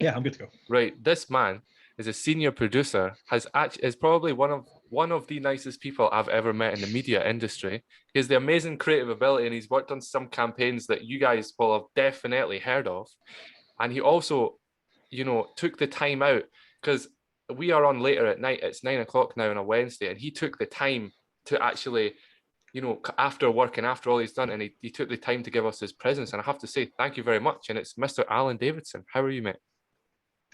Yeah, I'm good to go. Right, this man is a senior producer, is probably one of the nicest people I've ever met in the media industry. He has the amazing creative ability, and he's worked on some campaigns that you guys will have definitely heard of. And he also, took the time out because we are on later at night. It's 9 o'clock now on a Wednesday, and he took the time to actually, after work and after all he's done, and he took the time to give us his presence. And I have to say thank you very much. And it's Mr. Allan Davidson. How are you, mate?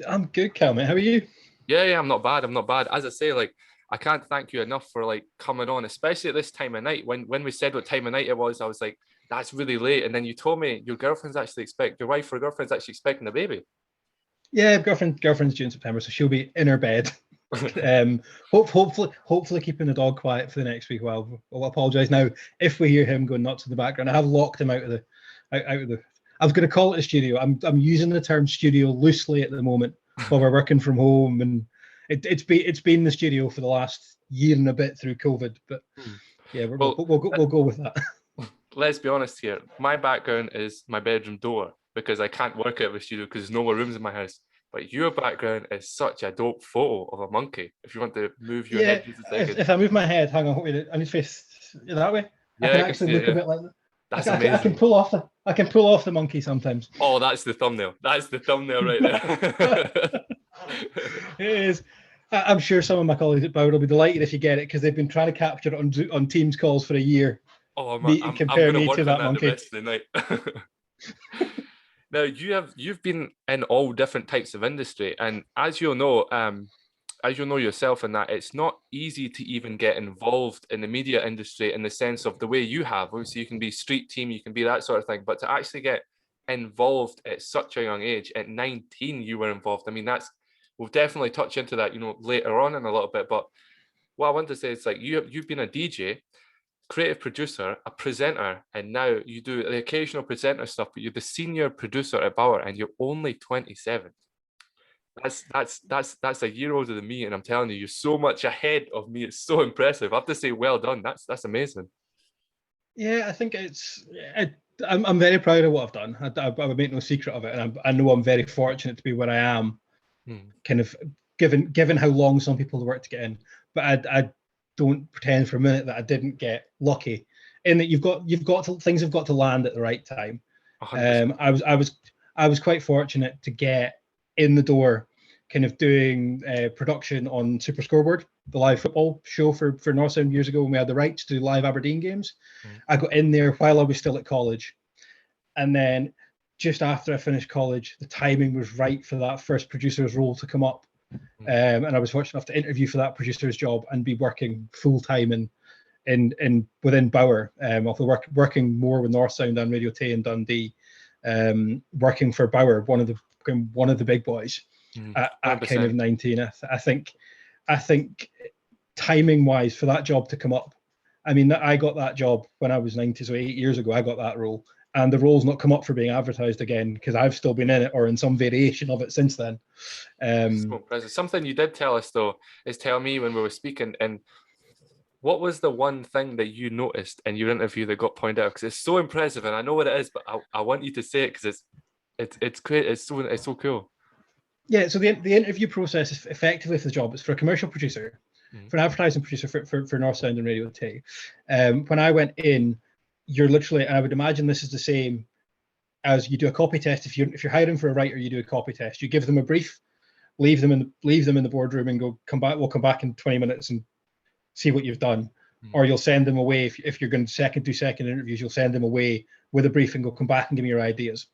I'm good, Cal, mate. How are you? Yeah, I'm not bad. I'm not bad. As I say, like, I can't thank you enough for like coming on, especially at this time of night. When we said what time of night it was, I was like, that's really late. And then you told me your wife or girlfriend's actually expecting a baby. Yeah, girlfriend's due in September, so she'll be in her bed. Hopefully keeping the dog quiet for the next week. Well, I'll apologise now if we hear him going nuts in the background. I have locked him out of the. I was going to call it a studio. I'm using the term studio loosely at the moment while we're working from home, and it's been the studio for the last year and a bit through COVID. But yeah, we'll go with that. Let's be honest here. My background is my bedroom door because I can't work out of a studio because there's no more rooms in my house. But your background is such a dope photo of a monkey. If you want to move your head just a second. If I move my head, hang on, wait, I need to face that way. Yeah, I can actually look a bit like that. That's amazing. I can pull off the monkey sometimes. Oh, that's the thumbnail. That's the thumbnail right there. It is. I'm sure some of my colleagues at Bauer will be delighted if you get it because they've been trying to capture it on Teams calls for a year. Oh, I'm going to work on that the rest of the night. Now you've been in all different types of industry, and as you'll know yourself, in that it's not easy to even get involved in the media industry in the sense of the way you have. Obviously, you can be street team, you can be that sort of thing, but to actually get involved at such a young age, at 19, you were involved. I mean, we'll definitely touch into that, later on in a little bit. But what I want to say is like you've been a DJ, creative producer, a presenter, and now you do the occasional presenter stuff, but you're the senior producer at Bauer and you're only 27. That's a year older than me, and I'm telling you, you're so much ahead of me. It's so impressive. I have to say, well done. That's amazing. Yeah, I think I'm very proud of what I've done. I would make no secret of it, and I know I'm very fortunate to be where I am. Kind of given how long some people work to get in, but I don't pretend for a minute that I didn't get lucky. In that things have got to land at the right time. I was quite fortunate to get in the door, kind of doing production on Super Scoreboard, the live football show for Northsound years ago when we had the rights to do live Aberdeen games. I got in there while I was still at college, and then just after I finished college, the timing was right for that first producer's role to come up. And I was fortunate enough to interview for that producer's job and be working full time in within Bauer, although working more with Northsound and Radio Tay in Dundee, working for Bauer, one of the big boys at kind of 19. I think timing wise for that job to come up. I mean, I got that job when I was 19, so 8 years ago. I got that role. And the role's not come up for being advertised again because I've still been in it or in some variation of it since then. Something you did tell us, though, is tell me when we were speaking, and what was the one thing that you noticed in your interview that got pointed out? Because it's so impressive, and I know what it is, but I want you to say it because it's great. It's so cool. Yeah, so the interview process is effectively for the job. It's for a commercial producer, for an advertising producer for Northsound and Radio Tay. When I went in, you're literally, and I would imagine this is the same as you do a copy test. If you're hiring for a writer, you do a copy test. You give them a brief, leave them in the boardroom, and go come back. We'll come back in 20 minutes and see what you've done. Or you'll send them away if you're going to do second interviews. You'll send them away with a brief and go come back and give me your ideas.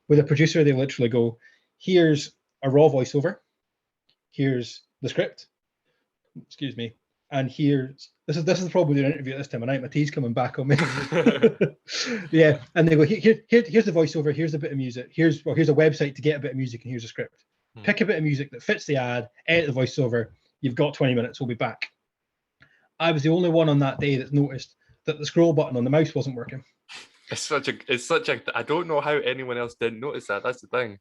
With a producer, they literally go, here's a raw voiceover, here's the script. Excuse me. And this is the problem with an interview at this time of night. My tea's coming back on me. Yeah, and they go, here's the voiceover, here's a bit of music, here's a website to get a bit of music, and here's a script. Pick a bit of music that fits the ad, edit the voiceover. You've got 20 minutes. We'll be back. I was the only one on that day that noticed that the scroll button on the mouse wasn't working. It's such a. I don't know how anyone else didn't notice that. That's the thing.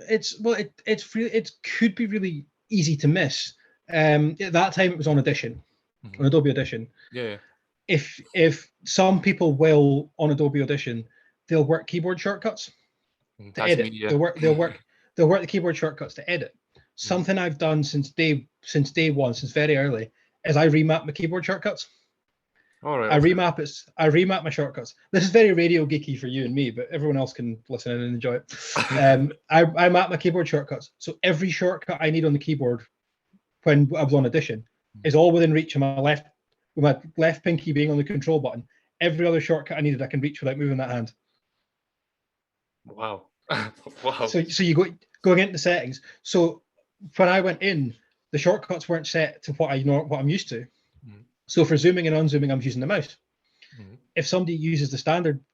It could be really easy to miss. At that time it was on Audition, on Adobe Audition. Yeah. If some people will on Adobe Audition, they'll work keyboard shortcuts to edit. Me, yeah. They'll they'll work the keyboard shortcuts to edit. Something I've done since day one, since very early, is I remap my keyboard shortcuts. All right. I remap my shortcuts. This is very radio geeky for you and me, but everyone else can listen in and enjoy it. I map my keyboard shortcuts. So every shortcut I need on the keyboard when I was on Audition is all within reach of my left, with my left pinky being on the control button. Every other shortcut I needed, I can reach without moving that hand. Wow. Wow. So you going into settings. So when I went in, the shortcuts weren't set to what I'm used to. Mm-hmm. So for zooming and unzooming, I'm using the mouse. Mm-hmm. If somebody uses the standard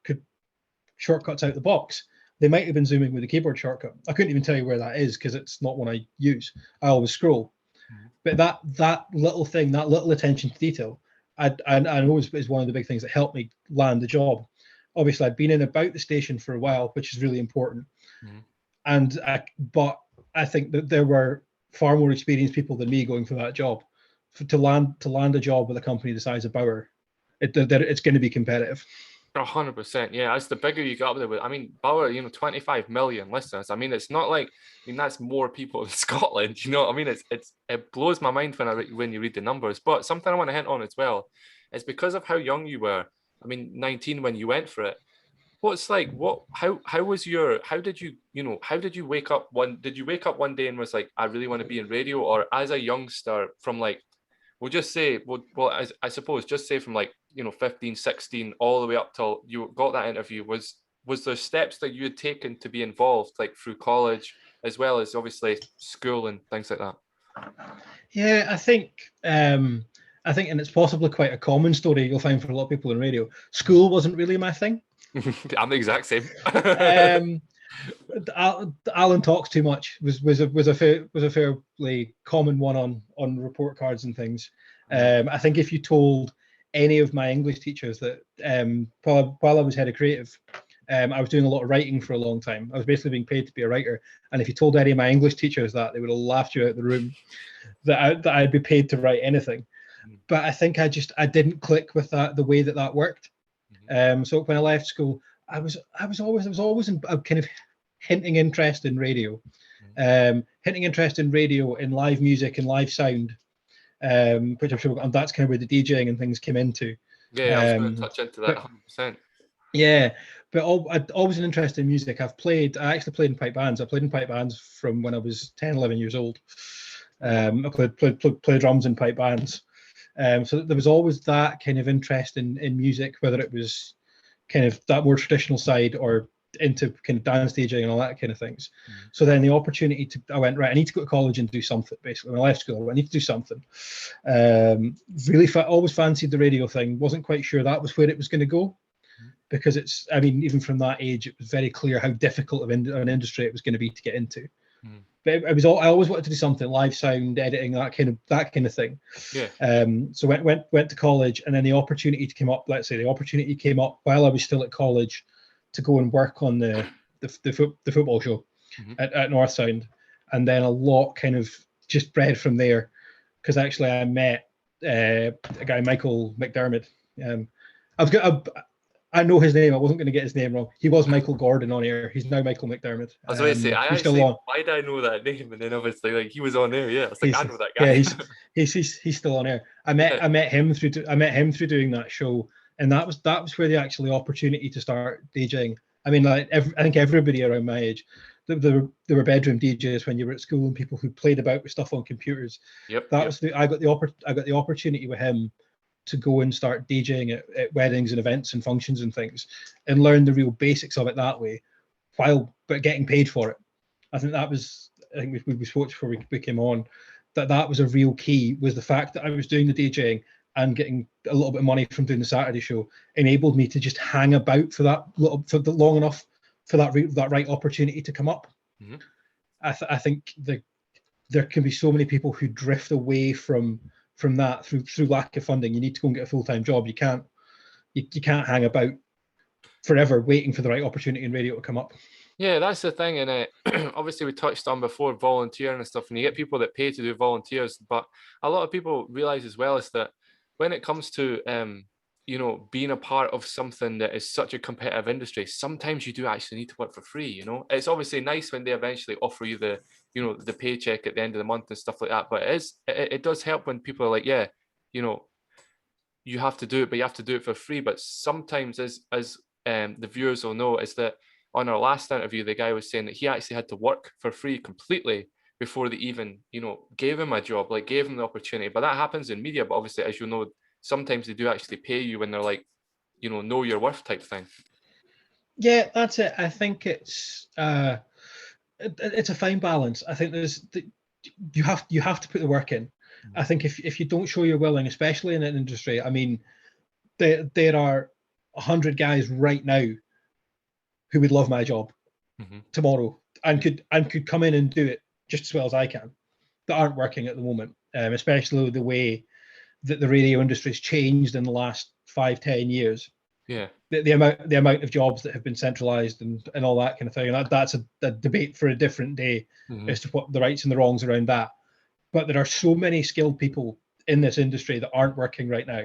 shortcuts out the box, they might have been zooming with a keyboard shortcut. I couldn't even tell you where that is because it's not one I use. I always scroll. Mm-hmm. But that little thing, that little attention to detail, I know is one of the big things that helped me land the job. Obviously, I'd been in about the station for a while, which is really important. Mm-hmm. But I think that there were far more experienced people than me going for that job. To land a job with a company the size of Bauer, it's going to be competitive. 100%, yeah. As the bigger you get up there with, I mean, Bauer, 25 million listeners. I mean, it's not like, that's more people in Scotland. You know what I mean? It blows my mind when you read the numbers. But something I want to hint on as well is because of how young you were. I mean, 19 when you went for it. How did you wake up did you wake up one day and was like, I really want to be in radio? Or as a youngster from like, we'll just say, I suppose just say from like, 15, 16, all the way up till you got that interview, was there steps that you had taken to be involved, like through college, as well as obviously school and things like that? Yeah, I think, and it's possibly quite a common story you'll find for a lot of people in radio. School wasn't really my thing. I'm the exact same. Alan talks too much was a fairly common one on report cards and things. I think if you told any of my English teachers that while I was head of creative, I was doing a lot of writing for a long time. I was basically being paid to be a writer, and if you told any of my English teachers that, they would have laughed you out of the room. that I'd be paid to write anything. But I think I didn't click with the way that worked. So when I left school, I was always in a kind of hinting interest in radio, in live music and live sound, which I'm sure that's kind of where the DJing and things came into. Yeah, I was going to touch into that 100%. Yeah, but I'd always an interest in music. I actually played in pipe bands. I played in pipe bands from when I was 10, 11 years old. I played drums in pipe bands. So there was always that kind of interest in music, whether it was kind of that more traditional side or into kind of dance DJing and all that kind of things. So then the opportunity I went, right, I need to go to college and do something. Basically, when I left school, I need to do something. Always fancied the radio thing. Wasn't quite sure that was where it was going to go, because even from that age, it was very clear how difficult of an industry it was going to be to get into. But I always wanted to do something, live sound, editing, that kind of thing. Yeah. So went to college, and then the opportunity came up. Let's say the opportunity came up while I was still at college to go and work on the football show at Northsound, and then a lot kind of just bred from there, because actually I met a guy, Michael McDermott. I know his name. I wasn't going to get his name wrong. He was Michael Gordon on air. He's now Michael McDermott. I was going to say, why did I know that name? And then obviously, like, he was on air. Yeah, I know that guy. Yeah, he's still on air. I met him through doing that show, and that was where the actual opportunity to start DJing. I mean, like I think everybody around my age, there were bedroom DJs when you were at school, and people who played about with stuff on computers. I got the opportunity with him to go and start DJing at weddings and events and functions and things, and learn the real basics of it that way, but getting paid for it. I think we spoke before we came on, that was a real key, was the fact that I was doing the DJing and getting a little bit of money from doing the Saturday show enabled me to just hang about for long enough for that right opportunity to come up. I think there can be so many people who drift away from that through lack of funding. You need to go and get a full-time job. You can't hang about forever waiting for the right opportunity in radio to come up. Yeah, that's the thing. And obviously we touched on before volunteering and stuff, and you get people that pay to do volunteers, but a lot of people realize as well is that when it comes to being a part of something that is such a competitive industry, sometimes you do actually need to work for free. It's obviously nice when they eventually offer you the paycheck at the end of the month and stuff like that, but it does help when people are like, yeah, you have to do it, but you have to do it for free. But sometimes, as the viewers will know, is that on our last interview, the guy was saying that he actually had to work for free completely before they even, gave him a job, like gave him the opportunity. But that happens in media. But obviously, as you know, sometimes they do actually pay you when they're like, know your worth type thing. Yeah, that's it. I think it's a fine balance. I think you have to put the work in. I think if you don't show you're willing, especially in an industry, I mean, there are 100 guys right now who would love my job tomorrow and could come in and do it just as well as I can, that aren't working at the moment, especially the way that the radio industry has changed in the last 5-10 years. Yeah, the amount of jobs that have been centralized and all that kind of thing, and that's a debate for a different day as to what the rights and the wrongs around that. But there are so many skilled people in this industry that aren't working right now.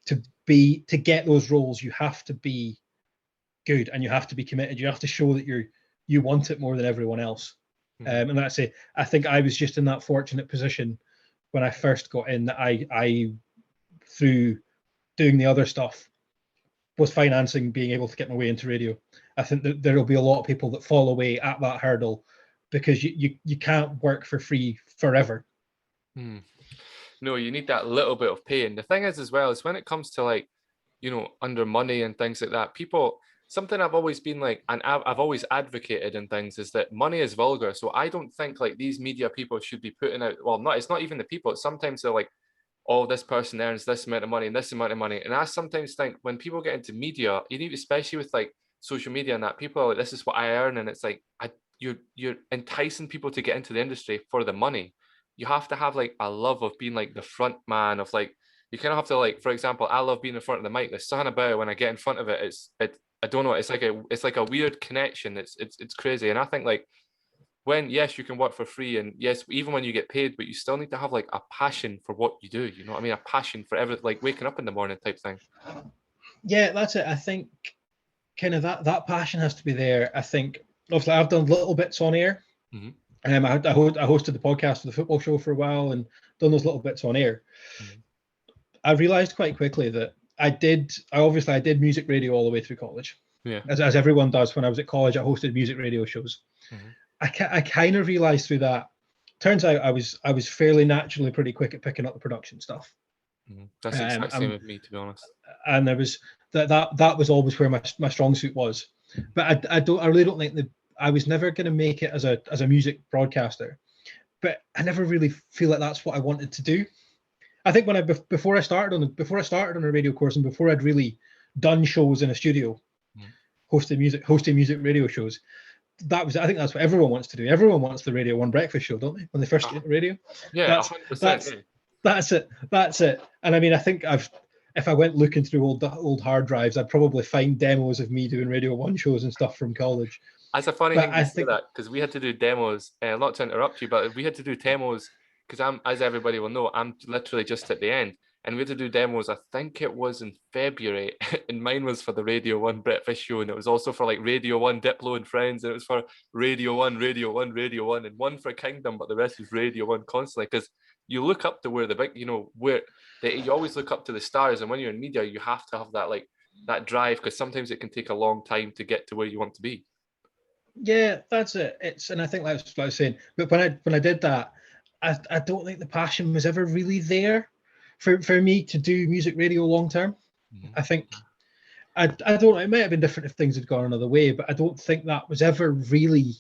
To get those roles, you have to be good and you have to be committed. You have to show that you want it more than everyone else. And that's it. I think I was just in that fortunate position when I first got in, that I through doing the other stuff was financing being able to get my way into radio. I think that there will be a lot of people that fall away at that hurdle because you can't work for free forever. No, you need that little bit of pay. And the thing is, as well, is when it comes to like, under money and things like that, people, something I've always been like, and I've always advocated in things, is that money is vulgar. So I don't think like these media people should be putting out, it's not even the people. Sometimes they're like, oh, this person earns this amount of money and this amount of money. And I sometimes think when people get into media, especially with like social media and that, people are like, this is what I earn. And it's like, you're enticing people to get into the industry for the money. You have to have like a love of being like the front man of like, you kind of have to like, for example, I love being in front of the mic. There's something about it when I get in front of it. I don't know. It's like a weird connection. It's crazy. And I think like, when, yes, you can work for free, and yes, even when you get paid, but you still need to have like a passion for what you do. You know what I mean? A passion for everything, like waking up in the morning type thing. Yeah, that's it. I think kind of that passion has to be there. I think obviously I've done little bits on air. I hosted the podcast for the football show for a while and done those little bits on air. I realized quite quickly that I did music radio all the way through college. Yeah. As everyone does. When I was at college, I hosted music radio shows. I kind of realized through that. Turns out I was fairly naturally pretty quick at picking up the production stuff. That's the exact same with me, to be honest. And there was that was always where my strong suit was. But I really don't think that I was never going to make it as a music broadcaster. But I never really feel like that's what I wanted to do. I think when before I started on a radio course and before I'd really done shows in a studio, hosting music radio shows, I think that's what everyone wants to do. Everyone wants the Radio 1 breakfast show, don't they? When they first get into radio. Yeah, 100%. That's it. And I mean, I think if I went looking through old hard drives, I'd probably find demos of me doing Radio 1 shows and stuff from college. That's a funny thing to say that, because we had to do demos, not to interrupt you, but we had to do demos because as everybody will know, I'm literally just at the end. And we had to do demos, I think it was in February, and mine was for the Radio 1 breakfast show, and it was also for like Radio 1 Diplo and Friends, and it was for Radio 1, and one for Kingdom, but the rest was Radio 1 constantly, because you look up to where the big, you always look up to the stars, and when you're in media, you have to have that like that drive, because sometimes it can take a long time to get to where you want to be. Yeah, that's it. And I think that's what I was saying. But when I did that, I don't think the passion was ever really there for me to do music radio long term. I think I don't know, it might have been different if things had gone another way, but I don't think that was ever really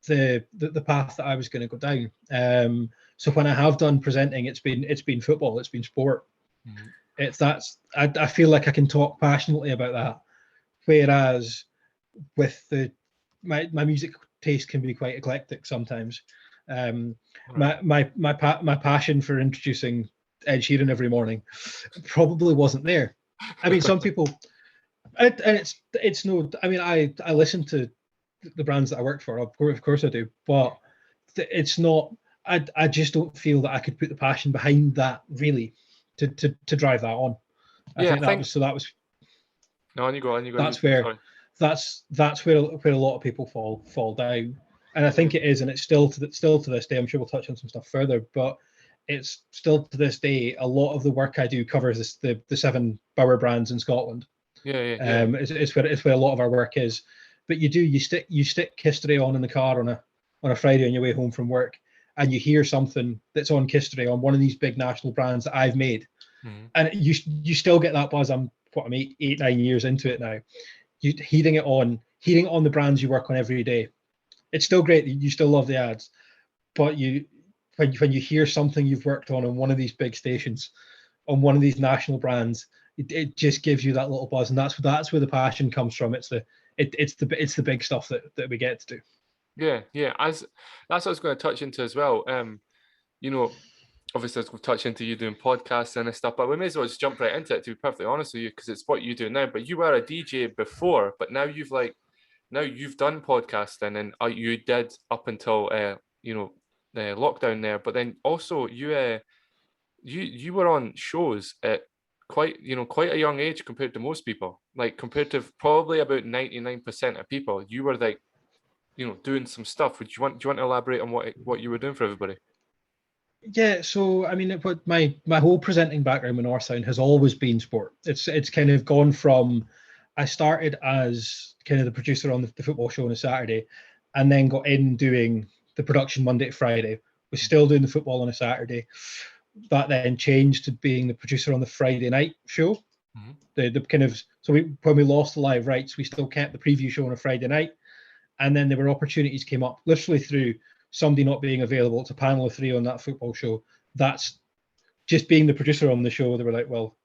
the path that I was going to go down. So when I have done presenting, it's been football, it's been sport. I feel like I can talk passionately about that, whereas with my music taste can be quite eclectic sometimes. My passion for introducing Ed Sheeran every morning probably wasn't there. I mean, some people, and it's no. I mean, I listen to the brands that I work for. Of course I do, but it's not. I just don't feel that I could put the passion behind that really to drive that on. I think that was. No, on you go. That's where a lot of people fall down, and I think it is, and it's still to this day. I'm sure we'll touch on some stuff further, but it's still to this day a lot of the work I do covers the 7 Bauer brands in Scotland. It's where a lot of our work is. But you stick history on in the car on a Friday on your way home from work, and you hear something that's on history on one of these big national brands that I've made, and you still get that buzz. I'm 8-9 years into it now. You hearing it on the brands you work on every day. It's still great. You still love the ads, but when you hear something you've worked on one of these big stations, on one of these national brands, it just gives you that little buzz, and that's where the passion comes from. It's the big stuff that we get to do. Yeah. As that's what I was going to touch into as well. Obviously, we've touched into you doing podcasts and stuff, but we may as well just jump right into it, to be perfectly honest with you, because it's what you do now. But you were a DJ before, but now you've done podcasting, and you did up until the lockdown there. But then also you were on shows at quite a young age compared to most people. Like compared to probably about 99% of people, you were like, doing some stuff. Do you want to elaborate on what you were doing for everybody? Yeah, so I mean, my whole presenting background with Northsound has always been sport. It's kind of gone from, I started as kind of the producer on the football show on a Saturday, and then got in doing the production Monday to Friday. Was still doing the football on a Saturday. That then changed to being the producer on the Friday night show. When we lost the live rights, we still kept the preview show on a Friday night, and then there were opportunities came up literally through somebody not being available. It's a panel of 3 on that football show. That's just being the producer on the show. They were like, well,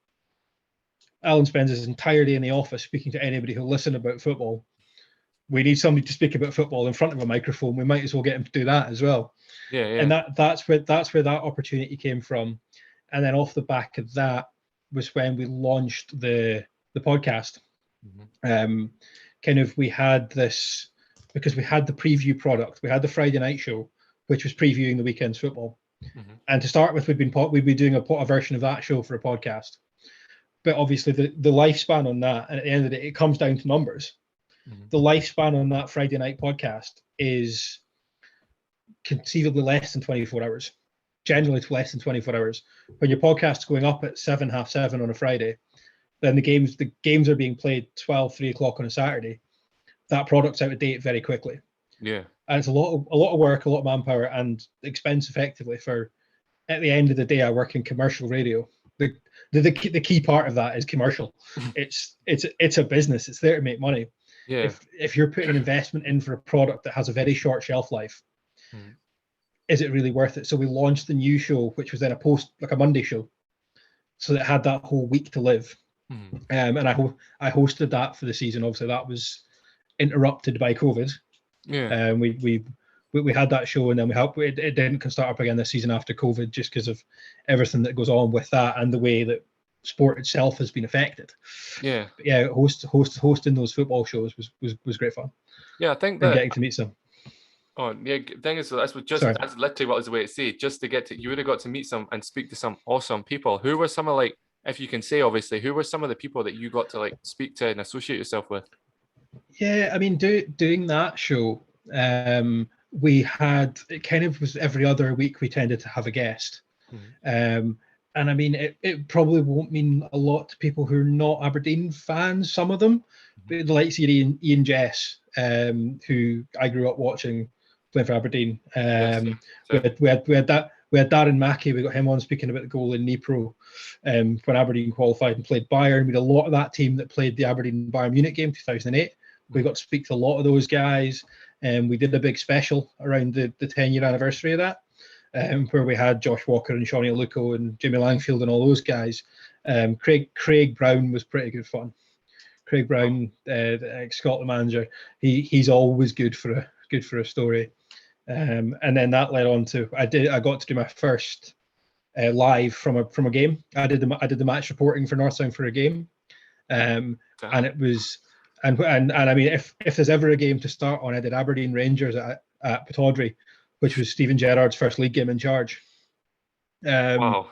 Alan spends his entire day in the office speaking to anybody who'll listen about football. We need somebody to speak about football in front of a microphone. We might as well get him to do that as well. Yeah. And that's where that opportunity came from. And then off the back of that was when we launched the podcast. We had this, because we had the preview product. We had the Friday night show, which was previewing the weekend's football. And to start with, we'd be doing a version of that show for a podcast. But obviously the lifespan on that, and at the end of the day, it comes down to numbers. The lifespan on that Friday night podcast is conceivably less than 24 hours. Generally, it's less than 24 hours. When your podcast's going up at 7, half 7 on a Friday, then the games are being played 12, 3 o'clock on a Saturday. That product's out of date very quickly. Yeah. And it's a lot of work, a lot of manpower, and expense effectively for, at the end of the day, I work in commercial radio. The key part of that is commercial. It's a business. It's there to make money. Yeah. If you're putting an investment in for a product that has a very short shelf life, is it really worth it? So we launched the new show, which was then a Monday show, so that had that whole week to live. And I hosted that for the season. Obviously, that was interrupted by COVID. Yeah. We had that show, and then it didn't start up again this season after COVID, just because of everything that goes on with that and the way that sport itself has been affected. Yeah. But yeah, hosting those football shows was great fun. Yeah, I think that, and getting to meet some. Oh yeah, thing is, that's literally what I was the way to say. Just to you would have got to meet some and speak to some awesome people. Who were some of, like, if you can say, obviously, who were some of the people that you got to like speak to and associate yourself with? Yeah, I mean, doing that show, we had, it kind of was every other week we tended to have a guest. And I mean, it probably won't mean a lot to people who are not Aberdeen fans, some of them, but the likes of Ian Jess, who I grew up watching playing for Aberdeen. We had Darren Mackey. We got him on speaking about the goal in Nipro when Aberdeen qualified and played Bayern. We had a lot of that team that played the Aberdeen Bayern Munich game 2008. We got to speak to a lot of those guys. We did a big special around the 10-year anniversary of that, where we had Josh Walker and Shawnee Aluko and Jimmy Langfield and all those guys. Craig Brown was pretty good fun. Craig Brown, the ex-Scotland manager, he's always good for a story. And then that led on to I got to do my first live from a game. I did the match reporting for Northsound for a game, and it was and I mean, if there's ever a game to start on, I did Aberdeen Rangers at Pittodrie, which was Stephen Gerrard's first league game in charge. Wow.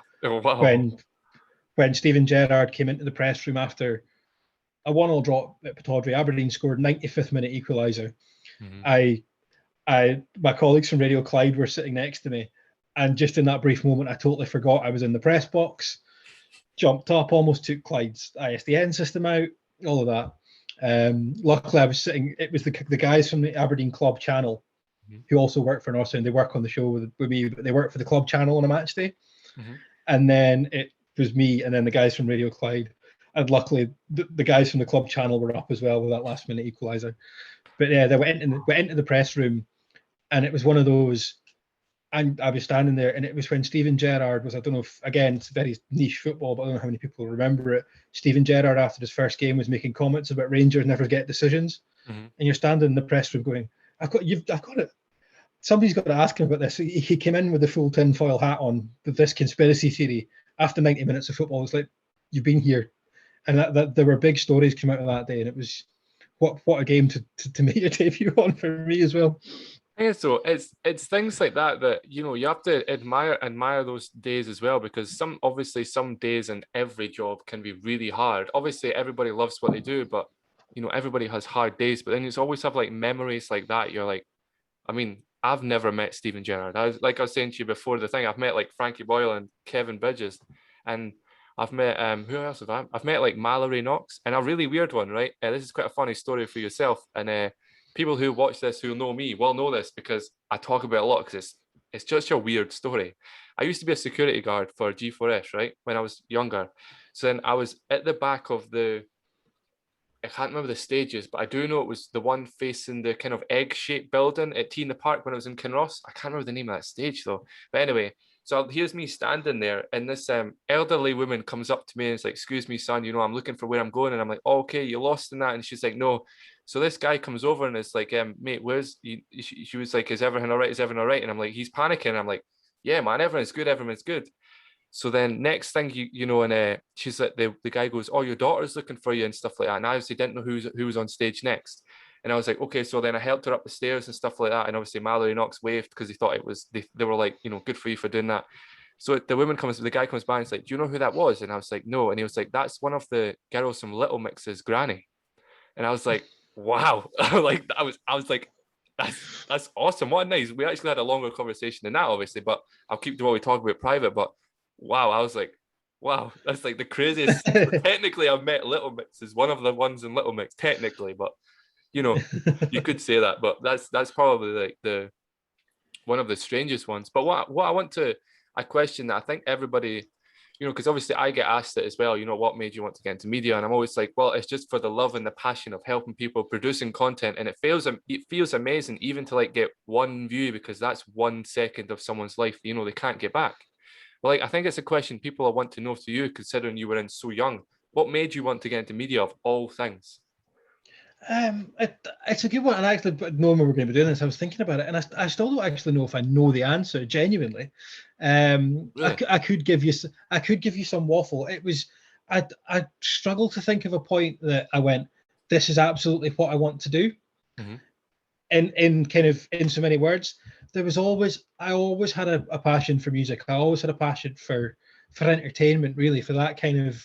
when Stephen Gerrard came into the press room after a 1-1 draw at Pittodrie. Aberdeen scored 95th minute equaliser. My colleagues from Radio Clyde were sitting next to me, and just in that brief moment, I totally forgot I was in the press box. Jumped up, almost took Clyde's ISDN system out, all of that. Luckily, I was sitting. It was the guys from the Aberdeen Club channel who also work for Northsound. They work on the show with me, but they work for the club channel on a match day. And then it was me, and then the guys from Radio Clyde. And luckily, the guys from the club channel were up as well with that last minute equaliser. But yeah, they went into the press room, and it was one of those. And I was standing there, and it was when Stephen Gerrard was, I don't know if, again, it's very niche football, but I don't know how many people remember it. Stephen Gerrard, after his first game, was making comments about Rangers never get decisions. And you're standing in the press room going, I've got it. Somebody's got to ask him about this. He came in with the full tinfoil hat on with this conspiracy theory after 90 minutes of football. It's like, you've been here. And that there were big stories come out of that day, and it was what a game to make your debut on for me as well. Yeah, so it's things like that you have to admire those days as well, because some days in every job can be really hard. Obviously, everybody loves what they do, but everybody has hard days. But then you always have like memories like that. You're like, I mean, I've never met Stephen Gerrard. I was saying to you before the thing, I've met like Frankie Boyle and Kevin Bridges, and I've met who else have I? I've met like Mallory Knox, and a really weird one, right? This is quite a funny story for yourself, and people who watch this who know me will know this because I talk about it a lot, because it's just a weird story. I used to be a security guard for G4S, right, when I was younger. So then I was at the back of I can't remember the stages, but I do know it was the one facing the kind of egg-shaped building at T in the Park when I was in Kinross. I can't remember the name of that stage though. But anyway, so here's me standing there, and this elderly woman comes up to me and is like, "Excuse me, son, I'm looking for where I'm going." And I'm like, "Oh, okay, you lost in that?" And she's like, "No." So this guy comes over and is like, "Mate, where's..." She was like, "Is everything all right? Is everything all right?" And I'm like, he's panicking. And I'm like, "Yeah, man, everything's good. Everything's good." So then next thing, and she's like, the guy goes, "Oh, your daughter's looking for you," and stuff like that. And I obviously didn't know who was on stage next. And I was like, okay. So then I helped her up the stairs and stuff like that. And obviously Mallory Knox waved because he thought it was, they were like, good for you for doing that. So the guy comes by and is like, "Do you know who that was?" And I was like, "No." And he was like, "That's one of the girls from Little Mix's granny." And I was like, wow. I was like, that's awesome. What nice. We actually had a longer conversation than that, obviously, but I'll keep to what we talk about private. But wow, I was like, wow, that's like the craziest. Technically, I've met Little Mix as one of the ones in Little Mix, technically, but you could say that. But that's probably like the one of the strangest ones. But what I question that I think everybody, because obviously I get asked it as well, what made you want to get into media? And I'm always like, well, it's just for the love and the passion of helping people, producing content. And it feels amazing even to like get one view, because that's 1 second of someone's life, they can't get back. But like, I think it's a question people want to know to you, considering you were in so young. What made you want to get into media of all things? It's a good one, and I actually, knowing we were going to be doing this, I was thinking about it, and I still don't actually know if I know the answer genuinely. Really? I could give you some waffle. It was I struggled to think of a point that I went, this is absolutely what I want to do. In kind of in so many words, I always had a passion for music. I always had a passion for entertainment, really, for that kind of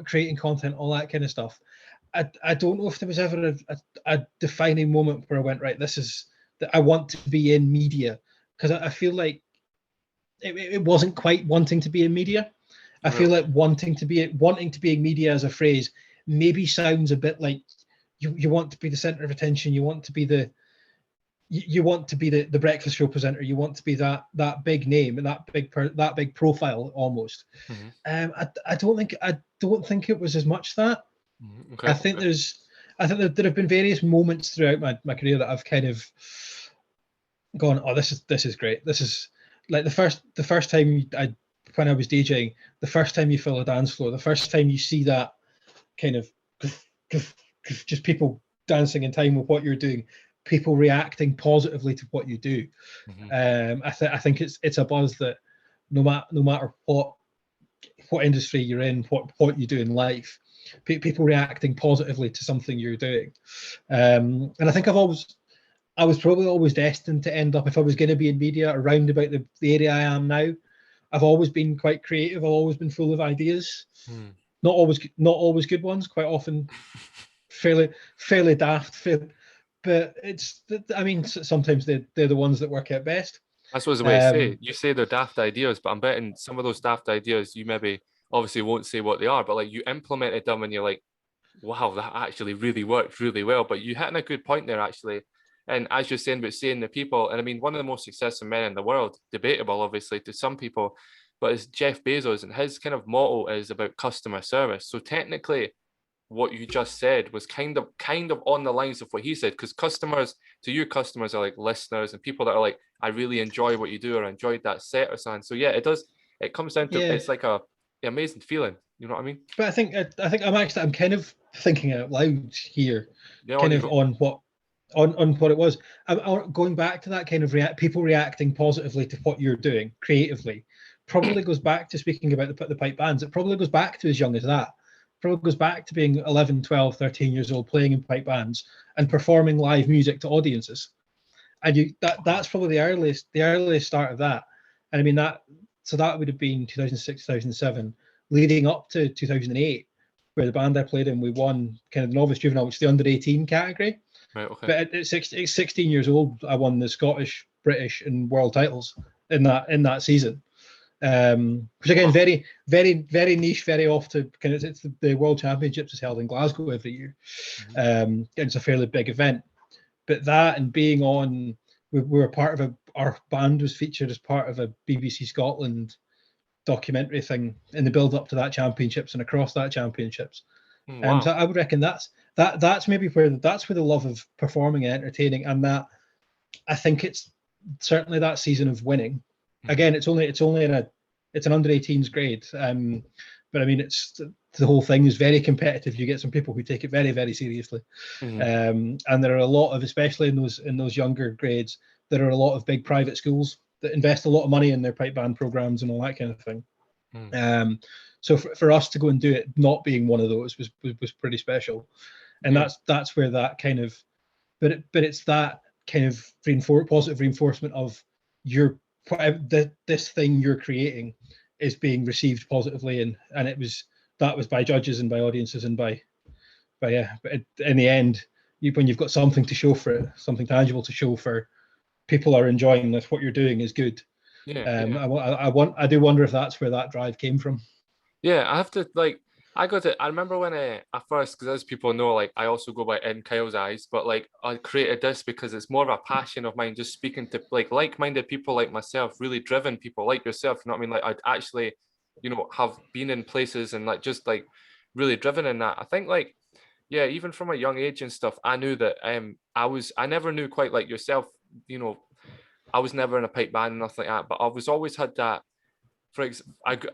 creating content, all that kind of stuff. I don't know if there was ever a defining moment where I went, right, this is that I want to be in media, because I feel like it wasn't quite wanting to be in media. I feel like wanting to be in media as a phrase maybe sounds a bit like you want to be the center of attention. You want to be the breakfast show presenter. You want to be that big name and that big profile almost. I don't think it was as much that. Okay. I think there have been various moments throughout my career that I've kind of gone, oh, this is great. This is like the first time when I was DJing, the first time you fill a dance floor, the first time you see that kind of just people dancing in time with what you're doing, people reacting positively to what you do. I think it's a buzz that no matter what industry you're in, what you do in life, people reacting positively to something you're doing. And I think I was probably always destined to end up, if I was going to be in media, around about the area I am now. I've always been quite creative. I've always been full of ideas. Not always good ones. Quite often, fairly daft. But sometimes they're the ones that work out best. That's what I was about to say. You say they're daft ideas, but I'm betting some of those daft ideas you maybe obviously won't say what they are, but like you implemented them and you're like, wow, that actually really worked really well. But you hit a good point there, actually. And as you're saying about saying the people, and I mean, one of the most successful men in the world, debatable, obviously, to some people, but it's Jeff Bezos, and his kind of motto is about customer service. So technically, what you just said was kind of on the lines of what he said, because customers, to you, customers are like listeners and people that are like, I really enjoy what you do, or I enjoyed that set or something. So yeah, it comes down to, it's like an amazing feeling. You know what I mean? But I think I'm kind of thinking out loud here, on what it was. I'm going back to that kind of people reacting positively to what you're doing creatively. Probably goes back to speaking about the pipe bands. It probably goes back to as young as that. Probably goes back to being 11, 12, 13 years old, playing in pipe bands and performing live music to audiences. And that's probably the earliest start of that. And I mean that would have been 2006, 2007. Leading up to 2008, where the band I played in, we won kind of novice juvenile, which is the under 18 category. Right, okay. But at 16 years old, I won the Scottish, British, and world titles in that season. Which again, very, very, very niche, very off to kind of, it's the World Championships is held in Glasgow every year. And it's a fairly big event. But that and being on, we were part of our band was featured as part of a BBC Scotland documentary thing in the build up to that championships and across that championships. Wow. So I would reckon that's maybe where the love of performing and entertaining, and that I think it's certainly that season of winning. Again, it's an under 18s grade, but I mean it's the whole thing is very competitive. You get some people who take it very, very seriously, and there are a lot of, especially in those younger grades, there are a lot of big private schools that invest a lot of money in their pipe band programs and all that kind of thing. So for us to go and do it, not being one of those, was pretty special, and that's where that kind of, but it's that kind of positive reinforcement of this thing you're creating is being received positively, and that was by judges and by audiences and by but in the end, when you've got something to show for it, something tangible to show for people are enjoying this, what you're doing is good. I do wonder if that's where that drive came from. I have to I remember when I first, because as people know, like I also go by Kyle's eyes, but like I created this because it's more of a passion of mine, just speaking to like-minded people like myself, really driven people like yourself, you know what I mean? Like I'd actually, have been in places and like just like really driven in that. I think even from a young age and stuff, I knew that I never knew quite like yourself, I was never in a pipe band and nothing like that, but I was always had that. For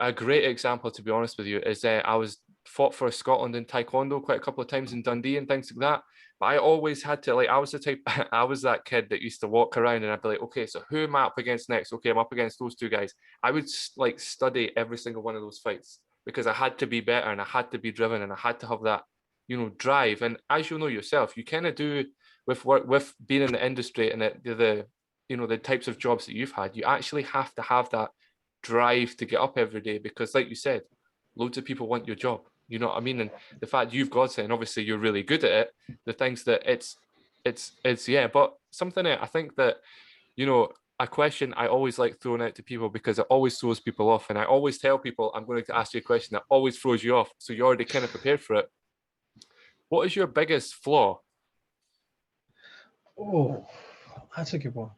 a great example, to be honest with you, is I was fought for Scotland in taekwondo quite a couple of times in Dundee and things like that. But I always had to, I was that kid that used to walk around and I'd be like, okay, so who am I up against next? Okay, I'm up against those two guys. I would study every single one of those fights because I had to be better and I had to be driven and I had to have that, drive. And as you know yourself, you kind of do with being in the industry and the types of jobs that you've had, you actually have to have that drive to get up every day because, like you said, loads of people want your job. You know what I mean? And the fact you've got it, and obviously you're really good at it, the things that it's but something that I think that, a question I always like throwing out to people because it always throws people off. And I always tell people, I'm going to ask you a question that always throws you off. So you're already kind of prepared for it. What is your biggest flaw? Oh, that's a good one.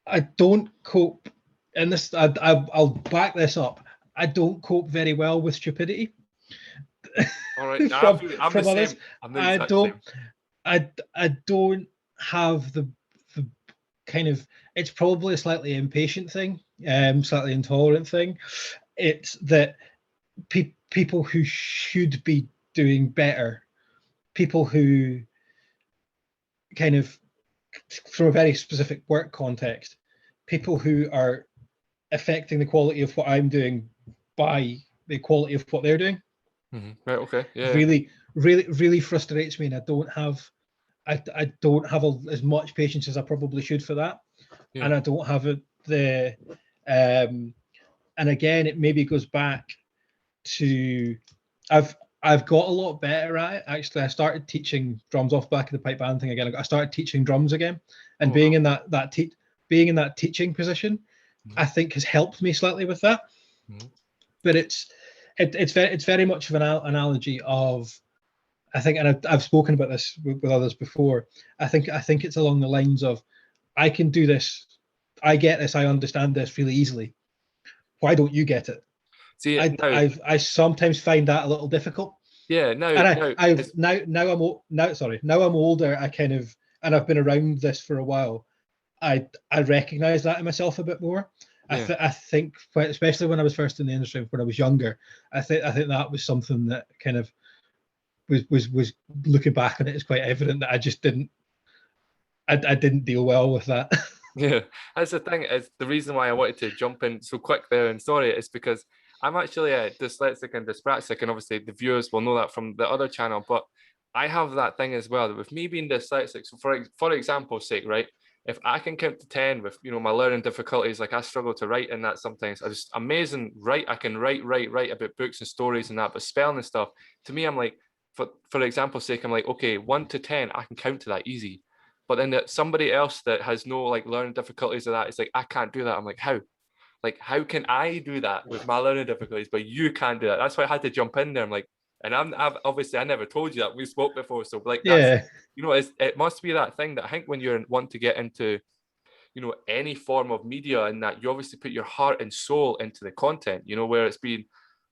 I don't cope, and this I'll back this up. I don't cope very well with stupidity. All right, no, I'm the same. I don't have the kind of. It's probably a slightly impatient thing, slightly intolerant thing. It's that people who should be doing better, people who kind of, from a very specific work context, people who are affecting the quality of what I'm doing by the quality of what they're doing. Right. Okay. Yeah. Really, really, really frustrates me, and I don't have I don't have as much patience as I probably should for that, and I don't have the and again, it maybe goes back to I've got a lot better at it. Actually, I started teaching drums off the back of the pipe band thing again. I started teaching drums again, and being in that teaching position, I think has helped me slightly with that. But it's very much of an analogy of, I think, and I've spoken about this with others before. I think it's along the lines of, I can do this, I get this, I understand this really easily. Why don't you get it? See, I sometimes find that a little difficult. Yeah, now I'm older. I kind of, and I've been around this for a while. I recognize that in myself a bit more. Yeah. I think, especially when I was first in the industry, when I was younger, I think that was something that kind of was looking back on it, is quite evident that I just didn't deal well with that. Yeah, that's the thing. Is the reason why I wanted to jump in so quick there, and sorry, is because I'm actually dyslexic and dyspraxic, and obviously the viewers will know that from the other channel. But I have that thing as well. That with me being dyslexic, so for example's sake, right? If I can count to 10 with my learning difficulties, like I struggle to write in that sometimes. I just amazing write. I can write about books and stories and that, but spelling and stuff. To me, I'm like, for example's sake, I'm like, okay, 1 to 10, I can count to that easy. But then that somebody else that has no like learning difficulties of that, it's like, I can't do that. I'm like, how? Like, how can I do that with my learning difficulties, but you can't do that? That's why I had to jump in there. I'm like, and I've obviously, I never told you that. We spoke before. So like, that's, it must be that thing that I think when you want to get into, any form of media, and that you obviously put your heart and soul into the content, where it's been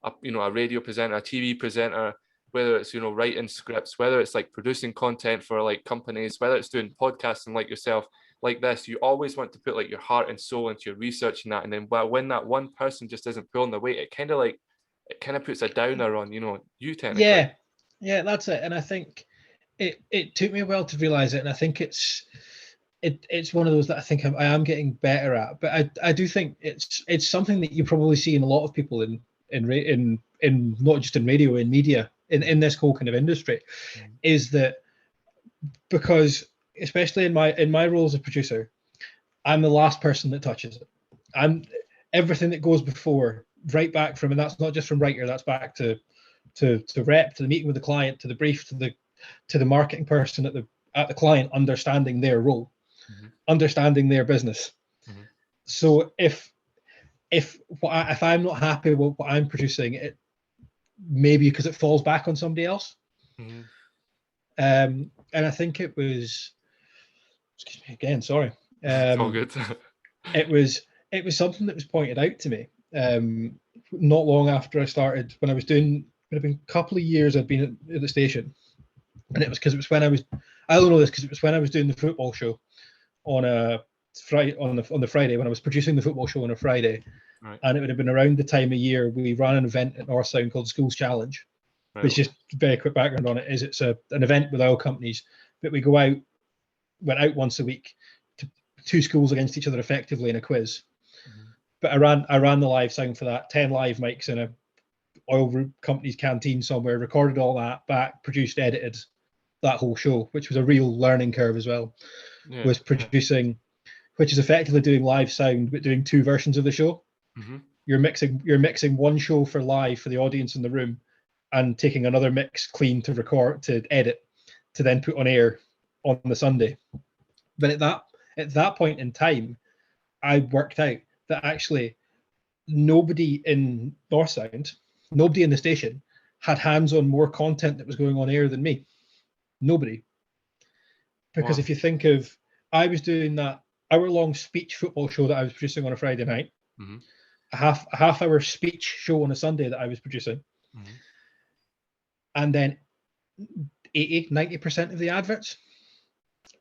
a radio presenter, a TV presenter, whether it's, writing scripts, whether it's like producing content for like companies, whether it's doing podcasting like yourself, like this, you always want to put like your heart and soul into your research and that. And then when that one person just isn't pulling the weight, it kind of puts a downer on, you technically. Yeah, that's it. And I think it took me a while to realize it. And I think it's one of those that I think I am getting better at. But I do think it's something that you probably see in a lot of people in not just in radio, in media, in this whole kind of industry, is that because especially in my role as a producer, I'm the last person that touches it. I'm everything that goes before, right back from, and that's not just from writer, that's back to rep, to the meeting with the client, to the brief, to the marketing person at the client, understanding their role, understanding their business. So if I'm not happy with what I'm producing, it maybe because it falls back on somebody else. And I think it was, excuse me again, sorry. It's all good. it was something that was pointed out to me not long after I started, when I was doing, it had been a couple of years I'd been at the station, and it was because it was when I was, I don't know this, because it was when I was doing the football show on a Friday, on the Friday, when I was producing the football show on a Friday. Right. And it would have been around the time of year we ran an event at Northsound called Schools Challenge, which, just very quick background on it, is it's an event with oil companies, but we went out once a week to 2 schools against each other effectively in a quiz. But I ran the live sound for that, 10 live mics in a oil company's canteen somewhere, recorded all that back, produced, edited that whole show, which was a real learning curve as well. Was producing, which is effectively doing live sound but doing 2 versions of the show. You're mixing one show for live for the audience in the room, and taking another mix clean to record, to edit, to then put on air on the Sunday. But at that point in time, I worked out that actually nobody in Northsound, nobody in the station, had hands on more content that was going on air than me. Nobody. Because if you think of, I was doing that hour-long speech football show that I was producing on a Friday night, a half-hour speech show on a Sunday that I was producing, and then 80-90% of the adverts.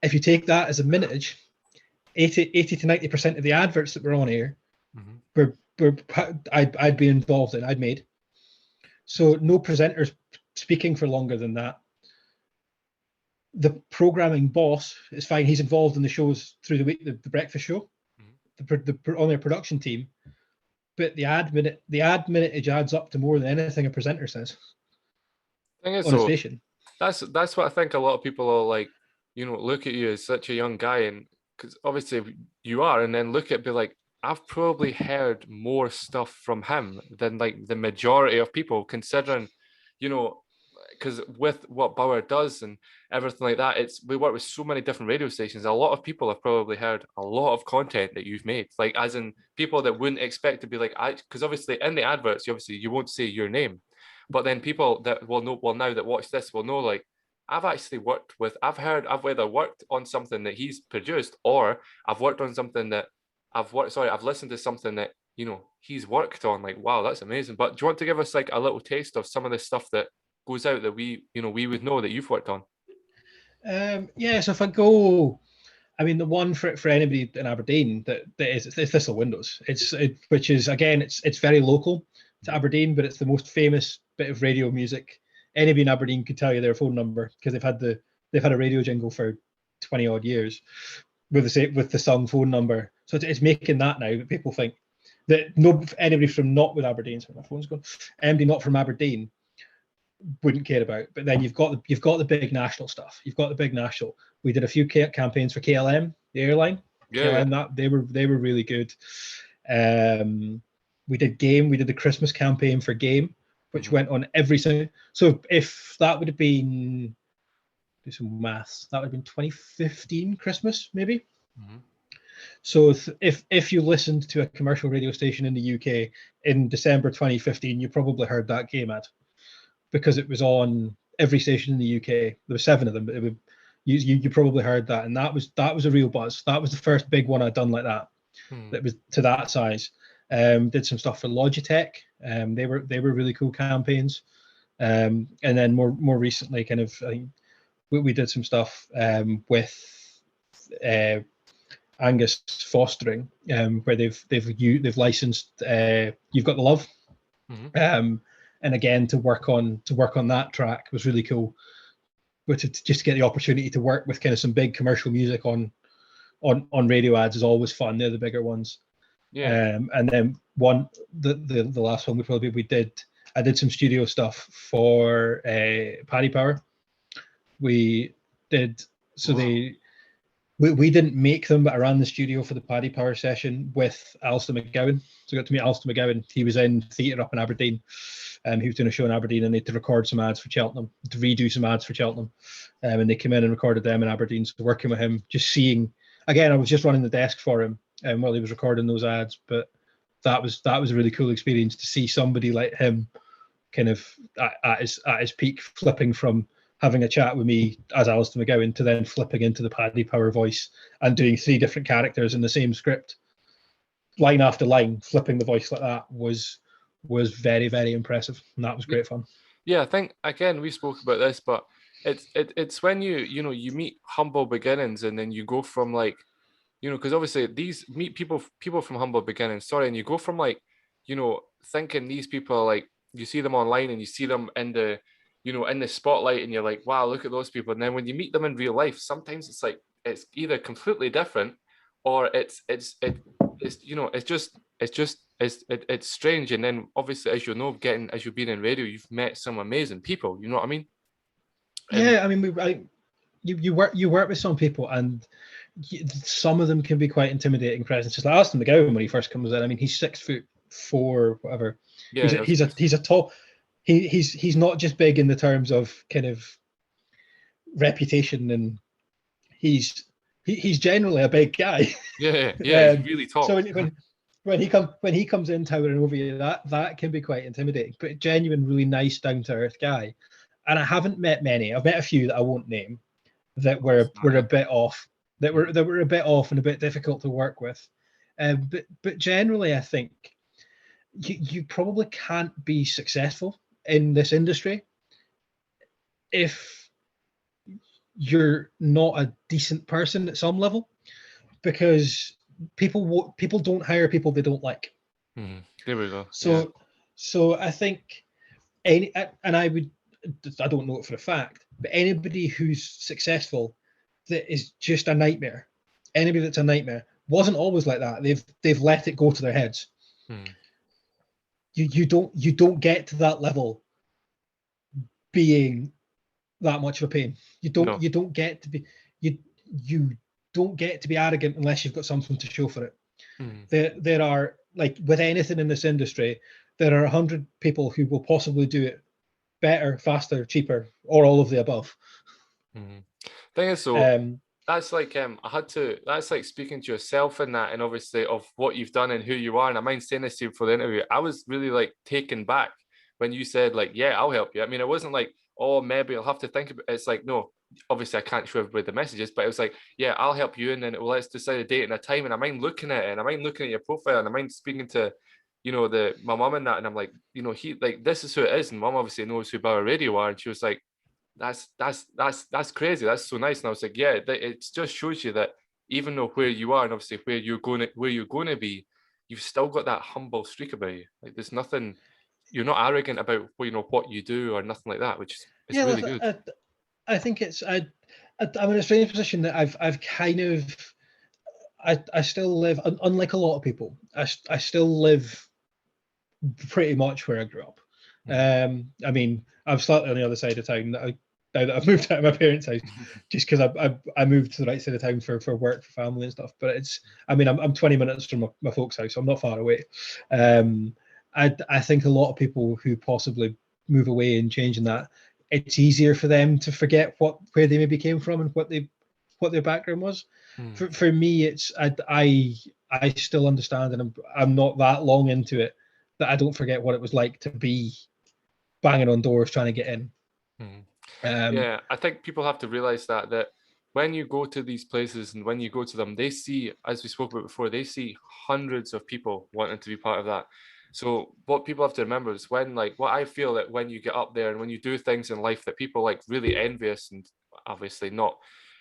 If you take that as a minutage, 80 to 90% of the adverts that were on air I'd be involved in, I'd made. So no presenters speaking for longer than that. The programming boss is fine, he's involved in the shows through the week, the breakfast show, the on their production team, but the ad minutage adds up to more than anything a presenter says on a station. That's what I think a lot of people are like, look at you as such a young guy, and because obviously you are, and then look at be like, I've probably heard more stuff from him than like the majority of people, considering, because with what Bauer does and everything like that, we work with so many different radio stations. A lot of people have probably heard a lot of content that you've made, like as in people that wouldn't expect to be like, because obviously in the adverts, you won't say your name, but then people that will know, well, now that watch this will know, like, I've actually I've either worked on something that he's produced, or I've worked on something that I've listened to something that, he's worked on. Like, wow, that's amazing. But do you want to give us like a little taste of some of the stuff that goes out that we would know that you've worked on? Yeah, so if I go, I mean, the one for anybody in Aberdeen that is, it's Thistle Windows. Which is, again, it's very local to Aberdeen, but it's the most famous bit of radio music. Anybody in Aberdeen could tell you their phone number because they've had a radio jingle for 20 odd years with the song phone number. So it's making that now that people think that anybody from not with Aberdeen, so my phone's gone, anybody not from Aberdeen wouldn't care about. But then you've got the big national stuff. You've got the big national. We did a few campaigns for KLM, the airline. Yeah, KLM, that they were really good. We did the Christmas campaign for Game, which went on every single. So if that would have been, do some maths, that would have been 2015 Christmas maybe. So if you listened to a commercial radio station in the UK in December 2015, you probably heard that Game ad, because it was on every station in the UK. There were 7 of them, but you probably heard that, and that was a real buzz. That was the first big one I'd done like that. That was to that size. Did some stuff for Logitech. They were really cool campaigns. And then more recently, kind of, I think we did some stuff with Angus Fostering, where they've licensed You've Got the Love. And again, to work on that track was really cool, but to just get the opportunity to work with kind of some big commercial music on radio ads is always fun. They're the bigger ones. Yeah. And then the last one I did some studio stuff for Paddy Power. We did, so we didn't make them, but I ran the studio for the Paddy Power session with Alistair McGowan. So I got to meet Alistair McGowan. He was in theatre up in Aberdeen. He was doing a show in Aberdeen, and they had to record some ads for Cheltenham, to redo some ads for Cheltenham. And they came in and recorded them in Aberdeen. So working with him, just seeing, again, I was just running the desk for him while he was recording those ads. But that was a really cool experience to see somebody like him kind of at his peak, flipping from having a chat with me as Alistair McGowan to then flipping into the Paddy Power voice and doing 3 different characters in the same script, line after line, flipping the voice like that was very, very impressive, and that was great fun. Yeah, I think, again, we spoke about this, but it's when you meet humble beginnings, and then you go from, like, because obviously meet people from humble beginnings, and you go from, like, thinking these people, like, you see them online and you see them in the in the spotlight, and you're like, wow, look at those people. And then when you meet them in real life, sometimes it's like, it's either completely different, or it's strange. And then obviously, as as you've been in radio, you've met some amazing people. You know what I mean? Yeah, I mean, you work with some people, and some of them can be quite intimidating presences. Like Alistair McGowan, when he first comes in, I mean, he's 6'4", whatever. Yeah, he's a tall. He's not just big in the terms of kind of reputation, and he's generally a big guy. Yeah, he's really tall. So when he comes in towering over you, that can be quite intimidating. But a genuine, really nice, down to earth guy. And I haven't met many. I've met a few that I won't name that were a bit off. That were a bit off and a bit difficult to work with. But generally, I think you probably can't be successful in this industry if you're not a decent person at some level, because people don't hire people they don't like. There we go. So I think I don't know it for a fact, but anybody who's successful that is just a nightmare, anybody that's a nightmare wasn't always like that. They've let it go to their heads. You don't get to that level being that much of a pain. You don't get to be. you don't get to be arrogant unless you've got something to show for it. There are, like with anything in this industry, there are 100 people who will possibly do it better, faster, cheaper, or all of the above. Thing is, so that's like that's like speaking to yourself in that, and obviously of what you've done and who you are. And I mind saying this to you for the interview. I was really like taken back when you said like, yeah, I'll help you. I mean, it wasn't like, oh, maybe I'll have to think about it. It's like, no, obviously I can't show everybody the messages, but it was like, yeah, I'll help you, and then let's decide a date and a time. And I mind looking at it, and I mind looking at your profile, and I mind speaking to, you know, my mum and that, and I'm like, you know, he like, this is who it is, and mum obviously knows who Bauer Radio are, and she was like, that's crazy, that's so nice. And I was like, yeah, it just shows you that even though where you are and obviously where you're going to be, you've still got that humble streak about you. Like there's nothing, you're not arrogant about, you know, what you do or nothing like that, which is really good. I think it's I'm in a strange position that I've kind of I still live, unlike a lot of people, I still live pretty much where I grew up. I mean, I'm slightly on the other side of town now that I've moved out of my parents' house, just because I moved to the right side of town for work, for family and stuff. But it's, I mean, I'm 20 minutes from my folks' house, so I'm not far away. I think a lot of people who possibly move away and change in that, it's easier for them to forget where they maybe came from and what their background was. For me, it's I still understand, and I'm not that long into it, that I don't forget what it was like to be banging on doors trying to get in. Yeah, I think people have to realize that when you go to these places and when you go to them, they see, as we spoke about before, they see hundreds of people wanting to be part of that. So what people have to remember is when, like, what I feel that when you get up there and when you do things in life that people like really envious and obviously not,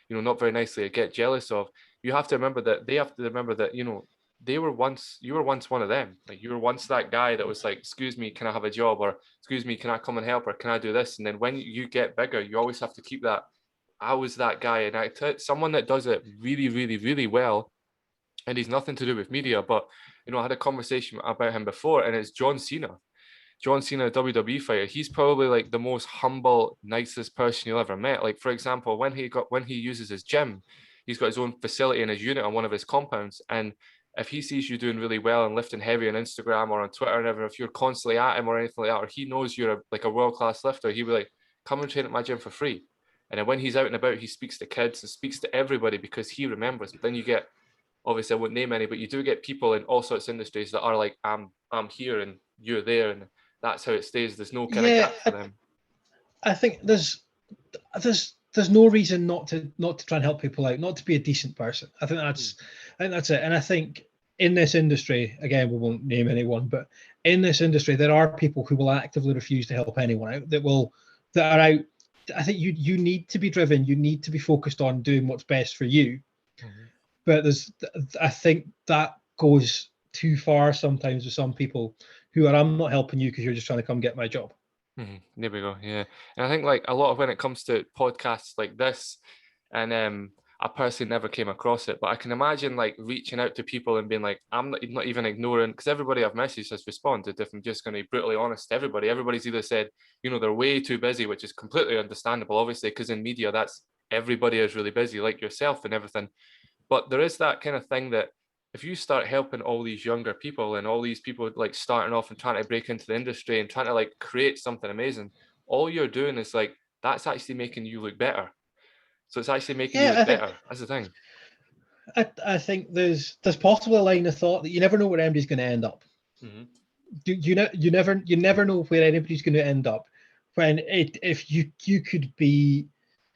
you know, not very nicely get jealous of, you have to remember that they have to remember that, you know, you were once one of them. Like you were once that guy that was like, excuse me, can I have a job? Or excuse me, can I come and help? Or can I do this? And then when you get bigger, you always have to keep that, I was that guy. And someone that does it really, really, really well, and he's nothing to do with media, but, you know, I had a conversation about him before, and it's John Cena. John Cena, WWE fighter. He's probably like the most humble, nicest person you'll ever met. Like, for example, when he uses his gym, he's got his own facility and his unit on one of his compounds. And if he sees you doing really well and lifting heavy on Instagram or on Twitter and ever, if you're constantly at him or anything like that, or he knows you're a world-class lifter, he'll be like, come and train at my gym for free. And then when he's out and about, he speaks to kids and speaks to everybody because he remembers. But then you get, obviously I won't name any, but you do get people in all sorts of industries that are like, I'm here and you're there, and that's how it stays. There's no kind of gap for them. I think there's no reason not to try and help people out, not to be a decent person. I think that's it. And I think in this industry, again, we won't name anyone, but in this industry, there are people who will actively refuse to help anyone out, that are out. I think you need to be driven. You need to be focused on doing what's best for you. But I think that goes too far sometimes with some people who are, I'm not helping you because you're just trying to come get my job. There we go. Yeah. And I think like a lot of when it comes to podcasts like this, and I personally never came across it, but I can imagine like reaching out to people and being like, I'm not even ignoring, because everybody I've messaged has responded. If I'm just going to be brutally honest to everybody's either said, you know, they're way too busy, which is completely understandable, obviously, because in media, that's, everybody is really busy, like yourself and everything. But there is that kind of thing that if you start helping all these younger people and all these people like starting off and trying to break into the industry and trying to like create something amazing, all you're doing is like, that's actually making you look better. So it's actually making you look better. That's the thing. I think there's possibly a line of thought that you never know where anybody's going to end up. You never know where anybody's going to end up. When if you could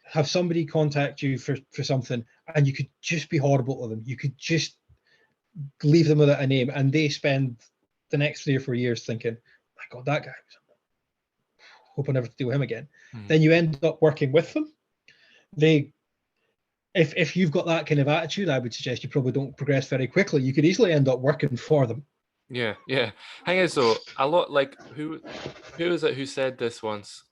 have somebody contact you for something and you could just be horrible to them, you could just leave them without a name, and they spend the next 3 or 4 years thinking, my God, that guy, hope I never deal with him again. Then you end up working with them. If you've got that kind of attitude, I would suggest you probably don't progress very quickly. You could easily end up working for them. Yeah. Hang on, so a lot, like who is it who said this once?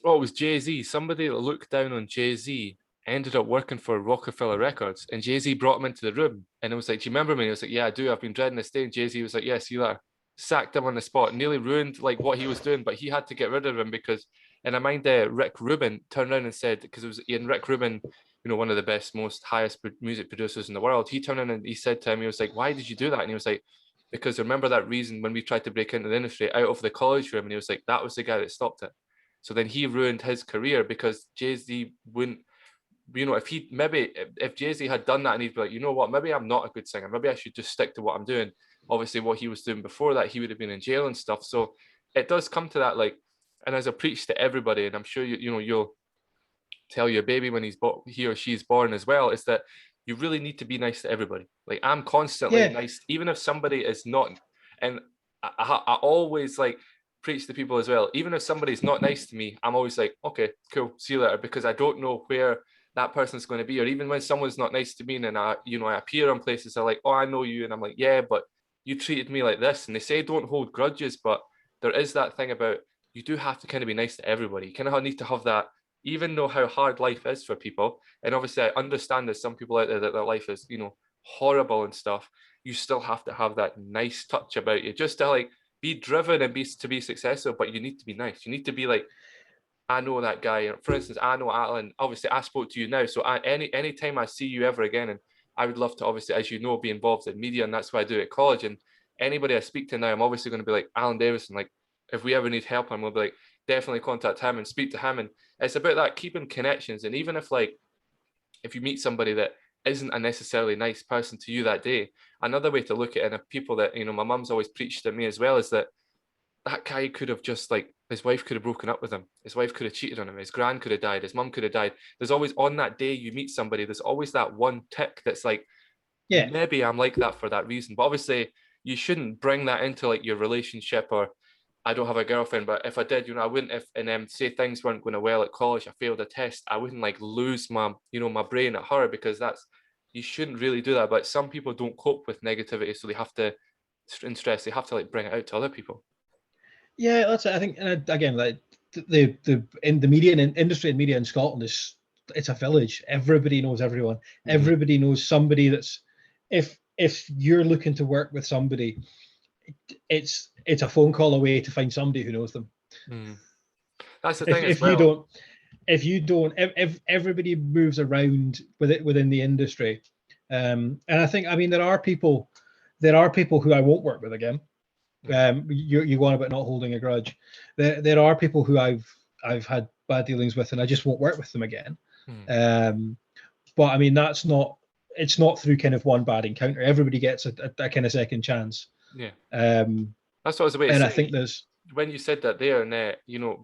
Oh, it was Jay-Z. Somebody that looked down on Jay-Z ended up working for Rockefeller Records, and Jay-Z brought him into the room and it was like, do you remember me? And he was like, yeah, I do. I've been dreading this day. And Jay-Z was like, yeah, see that? Sacked him on the spot, nearly ruined like what he was doing, but he had to get rid of him because, and I mind Rick Rubin turned around and said, because it was Rick Rubin one of the best, most highest music producers in the world. He turned in and he said to him, he was like, why did you do that? And he was like, because remember that reason when we tried to break into the industry out of the college room? And he was like, that was the guy that stopped it. So then he ruined his career because Jay-Z wouldn't, if Jay-Z had done that and he'd be like, you know what, maybe I'm not a good singer. Maybe I should just stick to what I'm doing. Obviously what he was doing before that, he would have been in jail and stuff. So it does come to that, like, and as I preach to everybody, and I'm sure you'll tell your baby when he or she's born as well, is that you really need to be nice to everybody. Like, I'm constantly nice, even if somebody is not. And I always like preach to people as well. Even if somebody's not nice to me, I'm always like, okay, cool, see you later, because I don't know where that person's going to be. Or even when someone's not nice to me and I appear on places, they're like, oh, I know you, and I'm like, yeah, but you treated me like this. And they say don't hold grudges, but there is that thing about you do have to kind of be nice to everybody. You kind of need to have that, even know how hard life is for people. And obviously I understand there's some people out there that their life is, horrible and stuff. You still have to have that nice touch about you, just to like be driven and be successful, but you need to be nice. You need to be like, I know that guy. For instance, I know Allan. Obviously, I spoke to you now. So any time I see you ever again, and I would love to, obviously, as you know, be involved in media, and that's what I do at college. And anybody I speak to now, I'm obviously going to be like, Allan Davidson, like, if we ever need help, I'm going to be like, definitely contact him and speak to him. And it's about that, keeping connections. And even if you meet somebody that isn't a necessarily nice person to you that day, another way to look at it, and people that, my mum's always preached at me as well, is that guy could have just, like, his wife could have broken up with him. His wife could have cheated on him. His gran could have died. His mum could have died. There's always, on that day you meet somebody, there's always that one tick that's like, yeah, maybe I'm like that for that reason. But obviously you shouldn't bring that into like your relationship, or I don't have a girlfriend, but if I did, I wouldn't, say things weren't going well at college, I failed a test, I wouldn't like lose my brain at her, because you shouldn't really do that. But some people don't cope with negativity, so they have to, in stress, they have to like bring it out to other people. Yeah, that's it. I think, and again, like the in the media and industry and media in Scotland it's a village. Everybody knows everyone. Mm-hmm. Everybody knows somebody. That's if you're looking to work with somebody, it's a phone call away to find somebody who knows them. Mm. That's the thing. If you don't, everybody moves around within the industry, and I think, I mean, there are people who I won't work with again. You go on about not holding a grudge. There are people who I've had bad dealings with, and I just won't work with them again. But I mean, it's not through kind of one bad encounter. Everybody gets a kind of second chance. Yeah. That's what I was about to say. And I think there's, when you said that there, and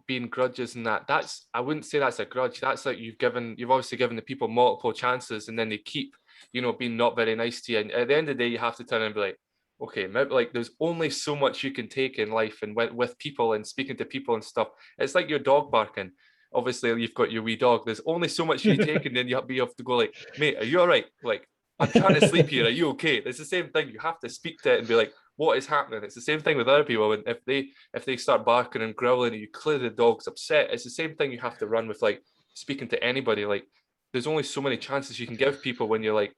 being grudges and that's, I wouldn't say that's a grudge. That's like you've obviously given the people multiple chances, and then they keep being not very nice to you. And at the end of the day, you have to turn and be like, okay, maybe, like, there's only so much you can take in life, and with people and speaking to people and stuff. It's like your dog barking. Obviously, you've got your wee dog. There's only so much you take, and then you have to go like, mate, are you all right? Like, I'm trying to sleep here. Are you okay? It's the same thing. You have to speak to it and be like, what is happening? It's the same thing with other people. And if they start barking and growling, and you clearly the dog's upset, it's the same thing you have to run with, like, speaking to anybody. Like, there's only so many chances you can give people when you're like,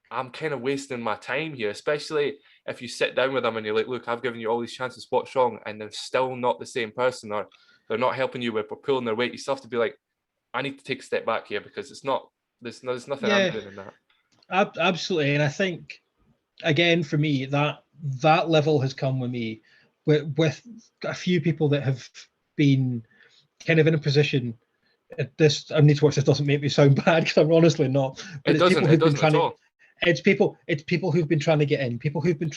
I'm kind of wasting my time here, especially if you sit down with them and you're like, look, I've given you all these chances, what's wrong? And they're still not the same person, or they're not helping you with, or pulling their weight. You still have to be like, I need to take a step back here, because there's nothing I'm doing in that. Absolutely. And I think, again, for me, that level has come with me with a few people that have been kind of in a position. I need to watch this doesn't make me sound bad, because I'm honestly not. But it doesn't at all. It's people who've been trying to get in, people who've been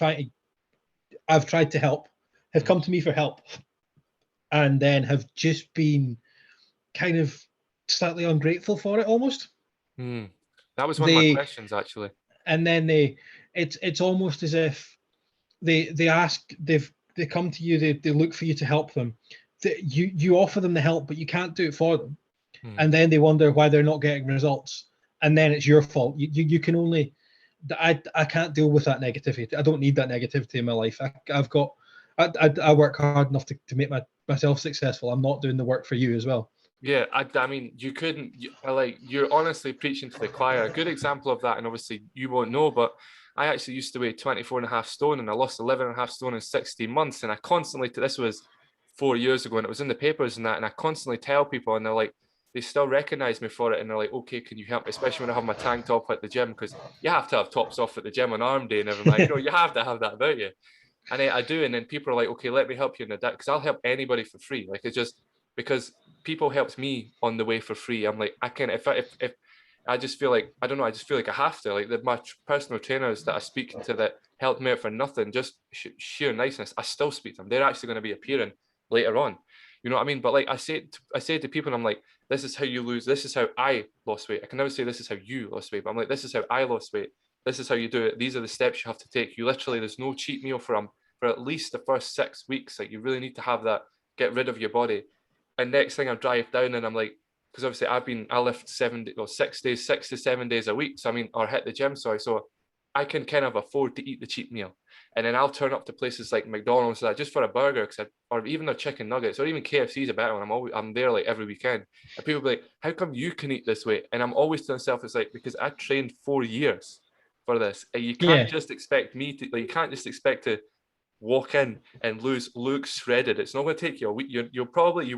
I've tried to help, have come to me for help, and then have just been kind of slightly ungrateful for it almost. That was one of my questions, actually. And then it's almost as if they come to you, they look for you to help them. You offer them the help, but you can't do it for them. And then they wonder why they're not getting results. And then it's your fault. You can only, I can't deal with that negativity. I don't need that negativity in my life. I work hard enough to make myself successful. I'm not doing the work for you as well. Yeah, I mean, you're honestly preaching to the choir. A good example of that, and obviously you won't know, but I actually used to weigh 24.5 stone, and I lost 11.5 stone in 16 months. And I constantly, this was 4 years ago, and it was in the papers and that, and I constantly tell people, and they're like, they still recognize me for it, and they're like, okay, can you help me? Especially when I have my tank top at the gym, because you have to have tops off at the gym on arm day and everything. Like, you have to have that about you. And I do, and then people are like, okay, let me help you in that, because I'll help anybody for free. Like, it's just because people helped me on the way for free. I'm like, I can, if I just feel like, I don't know, I just feel like I have to. Like, my personal trainers that I speak to that helped me out for nothing, just sheer niceness, I still speak to them. They're actually going to be appearing later on. You know what I mean? But like I say to people, and I'm like, this is how you lose. This is how I lost weight. I can never say this is how you lost weight, but I'm like, this is how I lost weight. This is how you do it. These are the steps you have to take. You literally, there's no cheat meal for at least the first 6 weeks. Like, you really need to have that, get rid of your body. And next thing I drive down, and I'm like, because obviously I lift 6 days, 6 to 7 days a week. So I mean, or hit the gym. So I can kind of afford to eat the cheap meal. And then I'll turn up to places like McDonald's just for a burger, or even their chicken nuggets, or even KFC's a better one. I'm there like every weekend, and people be like, "How come you can eat this way?" And I'm always to myself, it's like, because I trained 4 years for this, and you can't just expect me to, like, you can't just expect to walk in and look shredded. It's not going to take you a week. You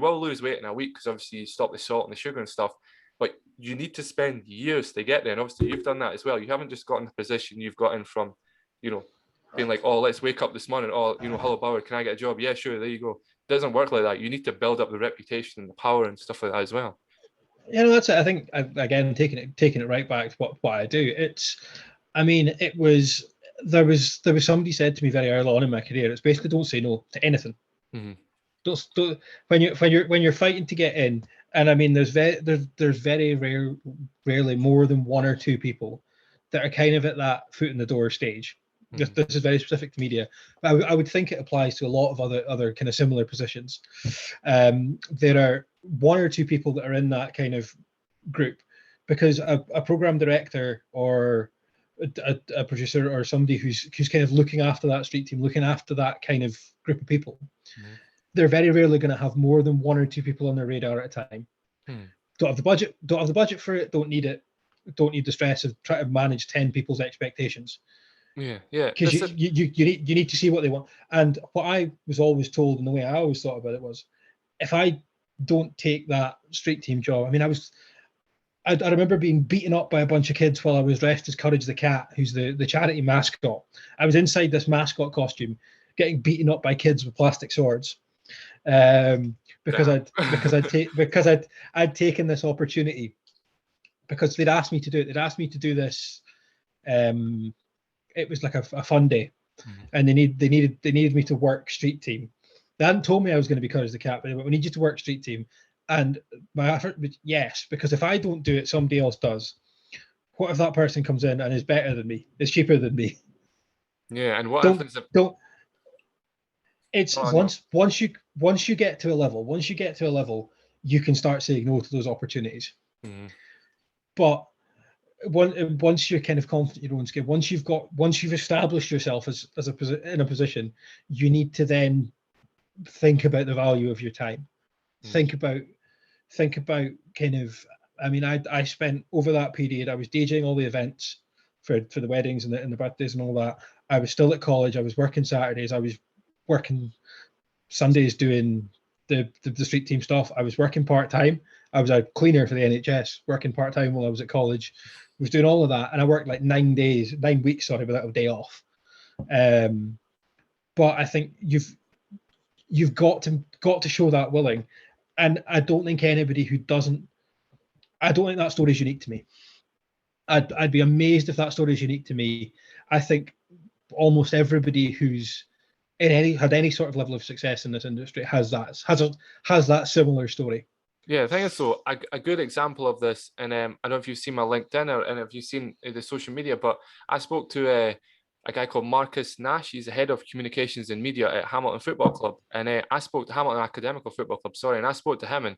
will lose weight in a week, because obviously you stop the salt and the sugar and stuff, but you need to spend years to get there. And obviously you've done that as well. You haven't just got in the position you've got in from, being like, oh, let's wake up this morning. Oh, hello, Bauer, can I get a job? Yeah, sure. There you go. It doesn't work like that. You need to build up the reputation and the power and stuff like that as well. That's it. I think, again, taking it right back to what I do. There was somebody said to me very early on in my career, it's basically, don't say no to anything. Mm-hmm. Don't when you're fighting to get in. And I mean, there's very rarely more than one or two people that are kind of at that foot in the door stage. Mm-hmm. This is very specific to media, but I would think it applies to a lot of other kind of similar positions. There are one or two people that are in that kind of group, because a program director or a producer or somebody who's kind of looking after that street team, looking after that kind of group of people, mm-hmm. they're very rarely going to have more than one or two people on their radar at a time. Don't have the budget for it, don't need it, don't need the stress of trying to manage 10 people's expectations. Because you need to see what they want. And what I was always told, and the way I always thought about it, was, if I don't take that street team job, I mean, I remember being beaten up by a bunch of kids while I was dressed as Courage the Cat, who's the charity mascot. I was inside this mascot costume, getting beaten up by kids with plastic swords, because I'd taken this opportunity, because they'd asked me to do it. They'd asked me to do this. It was like a fun day, mm-hmm. and they needed me to work street team. They hadn't told me I was going to be Courage the Cat, but we need you to work street team. And my effort was yes, because if I don't do it, somebody else does. What if that person comes in and is better than me, is cheaper than me? Yeah, and what happens if it's once you get to a level, you can start saying no to those opportunities. Mm-hmm. But once you're kind of confident in your own skill, once you've established yourself in a position, you need to then think about the value of your time. Mm. Think about kind of, I mean, I spent over that period, I was DJing all the events for the weddings and the birthdays and all that. I was still at college. I was working Saturdays. I was working Sundays doing the street team stuff. I was working part-time. I was a cleaner for the NHS, working part-time while I was at college. I was doing all of that, and I worked like 9 weeks, without a day off. But I think you've got to show that willing. And I don't think anybody who doesn't, I don't think that story is unique to me. I'd be amazed if that story is unique to me. I think almost everybody who's had any sort of level of success in this industry has that similar story. Yeah, I think so. A good example of this, and I don't know if you've seen my LinkedIn and if you've seen the social media, but I spoke to a guy called Marcus Nash. He's the head of communications and media at Hamilton Football Club, and I spoke to Hamilton Academical Football Club. And I spoke to him, and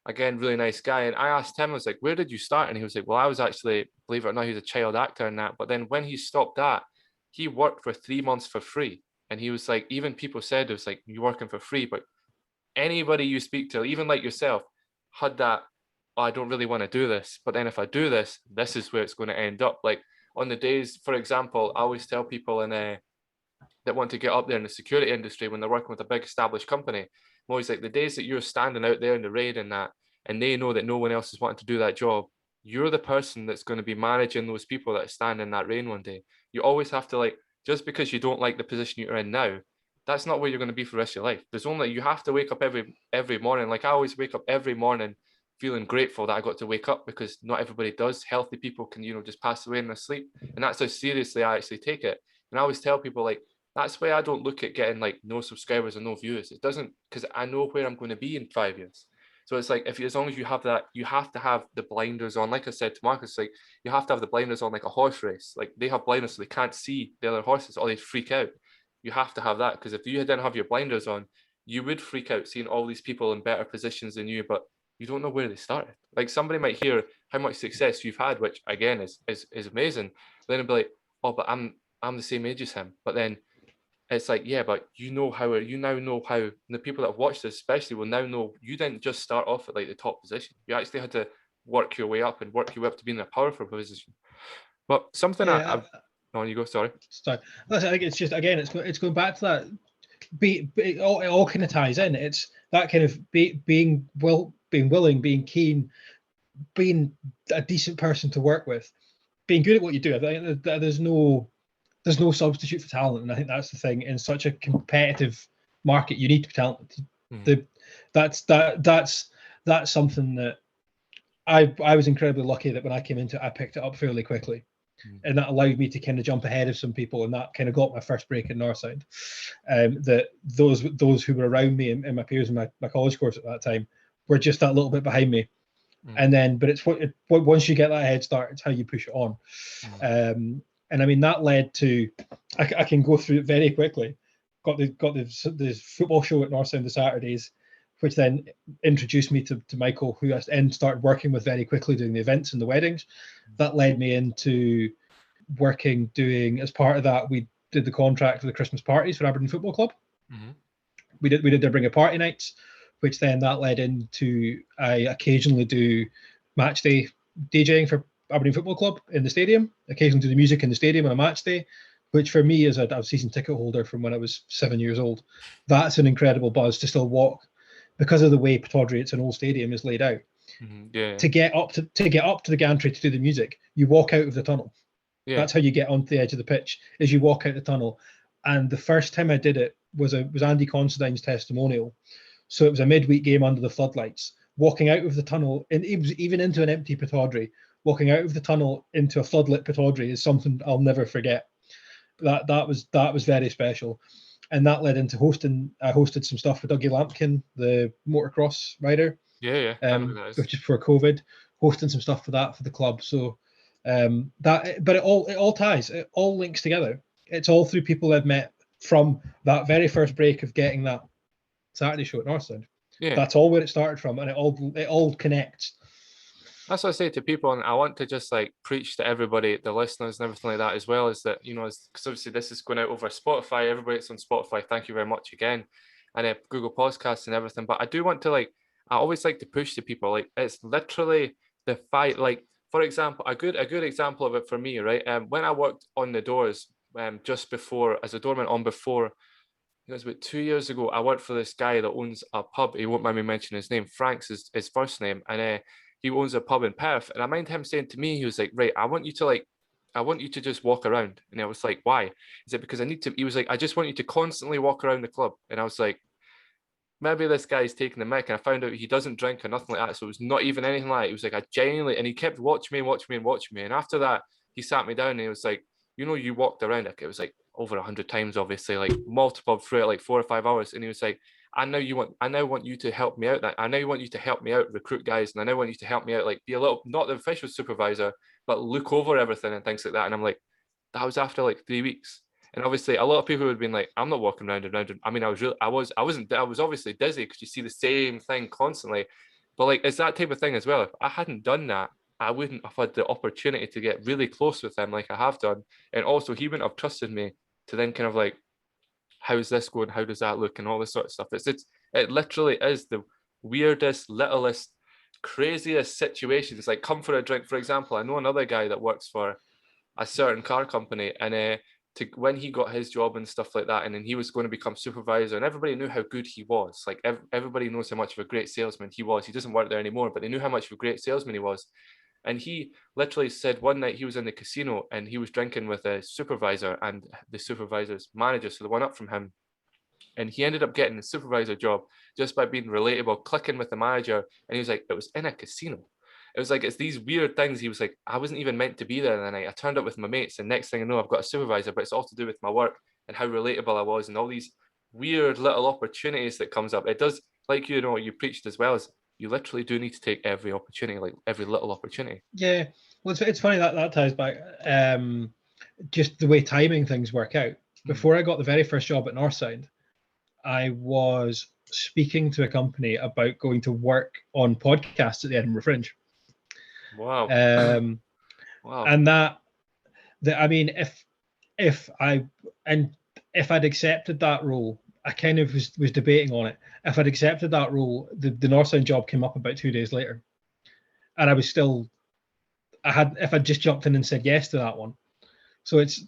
again, really nice guy. And I asked him, I was like, "Where did you start?" And he was like, "Well, I was actually, believe it or not, he was a child actor and that. But then when he stopped that, he worked for 3 months for free." And he was like, even people said, it was like, "You're working for free," but anybody you speak to, even like yourself, had that, "Oh, I don't really want to do this, but then if I do this, this is where it's going to end up." Like on the days, for example, I always tell people that want to get up there in the security industry when they're working with a big established company, I'm always like, the days that you're standing out there in the rain and that, and they know that no one else is wanting to do that job, you're the person that's going to be managing those people that stand in that rain one day. You always have to, like, just because you don't like the position you're in now, that's not where you're going to be for the rest of your life. There's only, you have to wake up every morning. Like, I always wake up every morning feeling grateful that I got to wake up, because not everybody does. Healthy people can, just pass away in their sleep. And that's how seriously I actually take it. And I always tell people, like, that's why I don't look at getting like no subscribers or no views. It doesn't, because I know where I'm going to be in 5 years. So it's like, as long as you have that, you have to have the blinders on. Like I said to Marcus, like, you have to have the blinders on, like a horse race. Like, they have blinders so they can't see the other horses, or they freak out. You have to have that, because if you didn't have your blinders on, you would freak out seeing all these people in better positions than you, but you don't know where they started. Like, somebody might hear how much success you've had, which again is amazing. Then it'll be like, oh, but I'm the same age as him. But then it's like, yeah, but you now know how, and the people that have watched this especially will now know you didn't just start off at like the top position. You actually had to work your way up and work your way up to be in a powerful position. But something I've on you go, sorry. I think it's just, again, it's going back to that. It all kind of ties in. It's that kind of being willing, being keen, being a decent person to work with, being good at what you do. I think there's no substitute for talent, and I think that's the thing. In such a competitive market, you need to be talented. That's something that I was incredibly lucky that when I came into it, I picked it up fairly quickly. And that allowed me to kind of jump ahead of some people, and that kind of got my first break in Northsound. That those who were around me and my peers in my college course at that time were just that little bit behind me. And then, but once you get that head start, it's how you push it on. And I mean, that led to, I can go through it very quickly. Got the football show at Northsound the Saturdays, which then introduced me to Michael, who I then started working with very quickly, doing the events and the weddings. That led me into doing, as part of that, we did the contract for the Christmas parties for Aberdeen Football Club. We did their Bring a Party nights, which then that led into, I occasionally do match day DJing for Aberdeen Football Club in the stadium, occasionally do the music in the stadium on a match day, which for me, as a season ticket holder from when I was 7 years old, that's an incredible buzz to still walk, because of the way Pittodrie, it's an old stadium, is laid out. To get up to the gantry to do the music, you walk out of the tunnel. That's how you get onto the edge of the pitch, is you walk out the tunnel. And the first time I did it was Andy Considine's testimonial. So it was a midweek game under the floodlights. Walking out of the tunnel, and it was even into an empty Pittodrie, walking out of the tunnel into a floodlit Pittodrie is something I'll never forget. That was very special. And that led into hosting. I hosted some stuff with Dougie Lampkin, the motocross rider. Which is before COVID, hosting some stuff for that for the club. So but it all ties. It all links together. It's all through people I've met from that very first break of getting that Saturday show at Northsound. That's all where it started from, and it all connects. That's what I say to people, and I want to just like preach to everybody, the listeners and everything like that, as well, is that, because obviously this is going out over Spotify. Everybody that's on Spotify, thank you very much again, and Google Podcasts and everything. But I do want to, like, I always like to push to people, like, it's literally the fight. Like, for example, a good example of it for me, right? When I worked on the doors, just before, as a doorman before, it was about 2 years ago, I worked for this guy that owns a pub. He won't mind me mentioning his name. Frank's his first name, and he owns a pub in Perth. And I mind him saying to me, he was like, right, I want you to just walk around. And I was like, why? He said, because he was like, I just want you to constantly walk around the club. And I was like, maybe this guy's taking the mic. And I found out he doesn't drink or nothing like that. So it was not even anything like that. It was like, I genuinely, and he kept watching me. And after that, he sat me down and he was like, you walked around it. It was like over 100 times, obviously, like multiple throughout like 4 or 5 hours. And he was like, I now want you to help me out. I now want you to help me out, recruit guys, and I now want you to help me out, like be a little, not the official supervisor, but look over everything and things like that. And I'm like, that was after like 3 weeks. And obviously, a lot of people would have been like, I'm not walking round and round. I mean, I was obviously dizzy because you see the same thing constantly. But like, it's that type of thing as well. If I hadn't done that, I wouldn't have had the opportunity to get really close with him like I have done. And also, he wouldn't have trusted me to then kind of like, how's this going? How does that look? And all this sort of stuff. It literally is the weirdest, littlest, craziest situations. Like, come for a drink, for example. I know another guy that works for a certain car company, and when he got his job and stuff like that, and then he was going to become supervisor, and everybody knew how good he was. Like everybody knows how much of a great salesman he was. He doesn't work there anymore, but they knew how much of a great salesman he was. And he literally said one night he was in the casino and he was drinking with a supervisor and the supervisor's manager, so the one up from him. And he ended up getting the supervisor job just by being relatable, clicking with the manager. And he was like, it was in a casino. It was like, it's these weird things. He was like, I wasn't even meant to be there that night. I turned up with my mates, and next thing I know, I've got a supervisor, but it's all to do with my work and how relatable I was and all these weird little opportunities that comes up. It does, like, you know, you preached as well, as you literally do need to take every opportunity, like every little opportunity. Yeah. Well, it's funny that ties back just the way timing things work out. Before I got the very first job at Northsound, I was speaking to a company about going to work on podcasts at the Edinburgh Fringe. Wow. Wow. And I mean, if I'd accepted that role, I kind of was debating on it. If I'd accepted that role, the Northsound job came up about 2 days later, and I was still, if I'd just jumped in and said yes to that one. So it's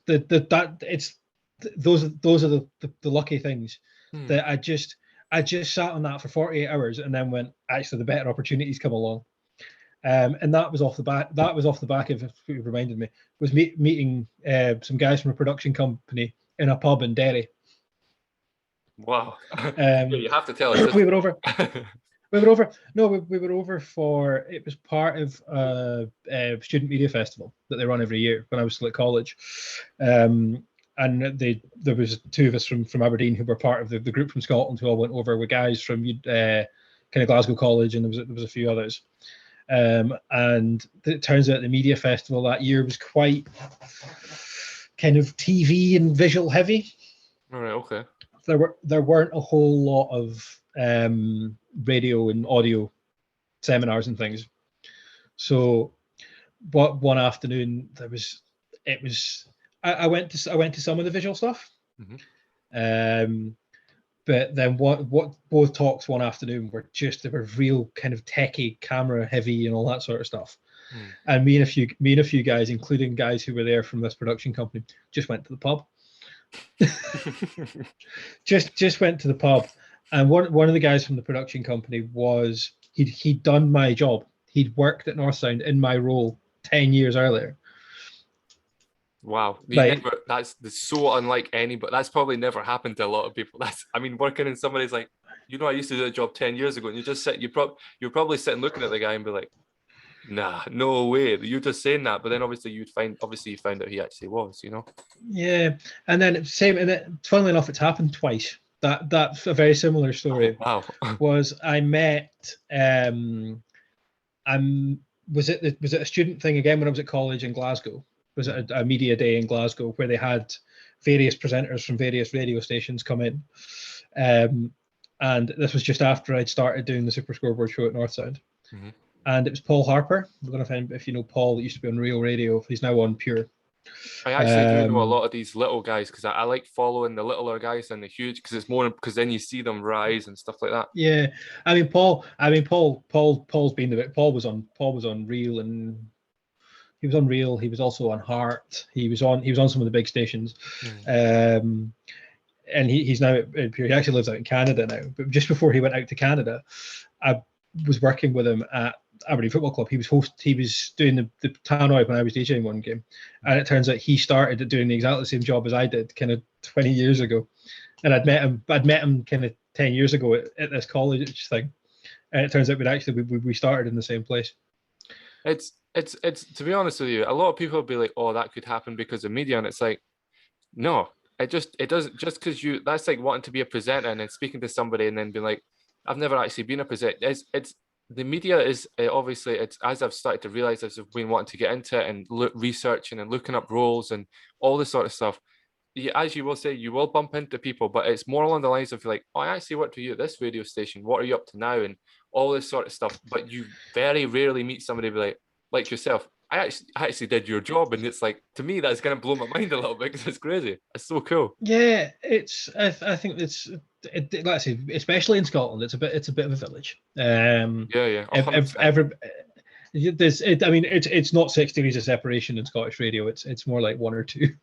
those are the lucky things that I just sat on that for 48 hours and then went, actually the better opportunities come along. And that was off the back of, if you reminded me, was meeting some guys from a production company in a pub in Derry. Wow. You have to tell us. We were over. We were over. No, we were over for. It was part of a student media festival that they run every year when I was still at college, and there was two of us from Aberdeen who were part of the group from Scotland who all went over with guys from kind of Glasgow College, and there was a few others. And it turns out the media festival that year was quite kind of TV and visual heavy. All right. Okay. There weren't a whole lot of radio and audio seminars and things. So, but one afternoon I went to some of the visual stuff. Mm-hmm. But then what both talks one afternoon were real kind of techie, camera heavy, and all that sort of stuff. And me and a few guys, including guys who were there from this production company, just went to the pub. just went to the pub, and one of the guys from the production company was he'd done my job. He'd worked at Northsound in my role 10 years earlier. Wow, that's so unlike any, but that's probably never happened to a lot of people. Working in somebody's like, I used to do a job 10 years ago, and you're probably sitting looking at the guy and be like, nah, no way, you're just saying that. But then obviously you found out he actually was, Yeah, and then funnily enough, it's happened twice. That's a very similar story. Oh, wow. Was I met was it a student thing again when I was at college in Glasgow? Was it a media day in Glasgow where they had various presenters from various radio stations come in, and this was just after I'd started doing the Super Scoreboard show at Northsound. Mm-hmm. And it was Paul Harper. I don't know if you know Paul. That used to be on Real Radio. He's now on Pure. I actually do know a lot of these little guys because I like following the littler guys than the huge, because it's more, because then you see them rise and stuff like that. Yeah, Paul's been Paul was on Real, and he was on Real. He was also on Heart. He was on some of the big stations. And he's now at Pure. He actually lives out in Canada now. But just before he went out to Canada, I was working with him at Aberdeen Football Club. He was doing the tannoy when I was DJing one game, and it turns out he started doing exactly the same job as I did kind of 20 years ago. And I'd met him kind of 10 years ago at this college thing, and it turns out we started in the same place. It's to be honest with you, a lot of people will be like, oh, that could happen because of media, and it's like, no, it doesn't, just because that's like wanting to be a presenter and then speaking to somebody and then being like, I've never actually been a presenter. It's the media is obviously, it's, as I've started to realize, as I've been wanting to get into it and researching and looking up roles and all this sort of stuff. As you will say, you will bump into people, but it's more along the lines of like, oh, I actually worked with you at this radio station. What are you up to now? And all this sort of stuff. But you very rarely meet somebody be like yourself, I actually did your job, and it's like, to me, that's going to blow my mind a little bit because it's crazy. It's so cool. Yeah, I think let's say, especially in Scotland, it's a bit of a village. Yeah. It's not 6 degrees of separation in Scottish radio. It's more like one or two.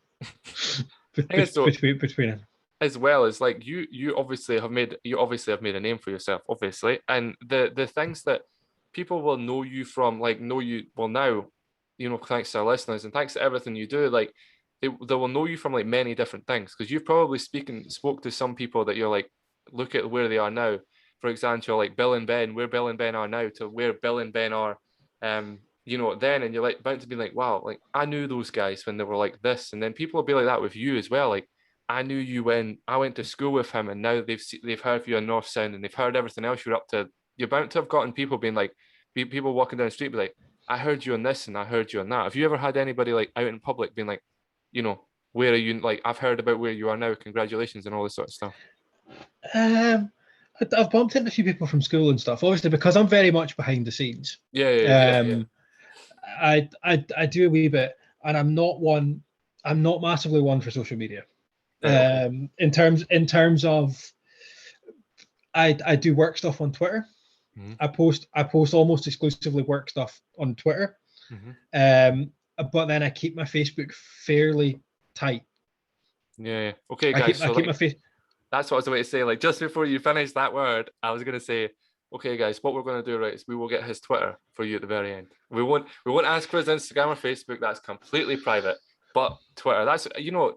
between it. As well as like you obviously have made a name for yourself, obviously, and the things that people will know you from, like know you well now, thanks to our listeners and thanks to everything you do, like they will know you from like many different things, because you've probably spoke to some people that you're like, look at where they are now. For example, like Bill and Ben, where Bill and Ben are now to where Bill and Ben are, then, and you're like bound to be like, wow, like I knew those guys when they were like this, and then people will be like that with you as well, like I knew you when I went to school with him, and now they've heard of you on Northsound and they've heard everything else you're up to. You're bound to have gotten people being like, people walking down the street be like, I heard you on this and I heard you on that. Have you ever had anybody like out in public being like, where are you? Like, I've heard about where you are now. Congratulations and all this sort of stuff. I've bumped into a few people from school and stuff, obviously, because I'm very much behind the scenes. Yeah. I do a wee bit, and I'm not massively one for social media. Okay. In terms of, I do work stuff on Twitter. Mm-hmm. I post almost exclusively work stuff on Twitter. Mm-hmm. But then I keep my Facebook fairly tight. Yeah. Okay, guys. I keep my face. That's what I was about to say. Like, just before you finish that word, I was going to say, okay, guys, what we're going to do, right, is we will get his Twitter for you at the very end. We won't ask for his Instagram or Facebook. That's completely private. But Twitter, that's,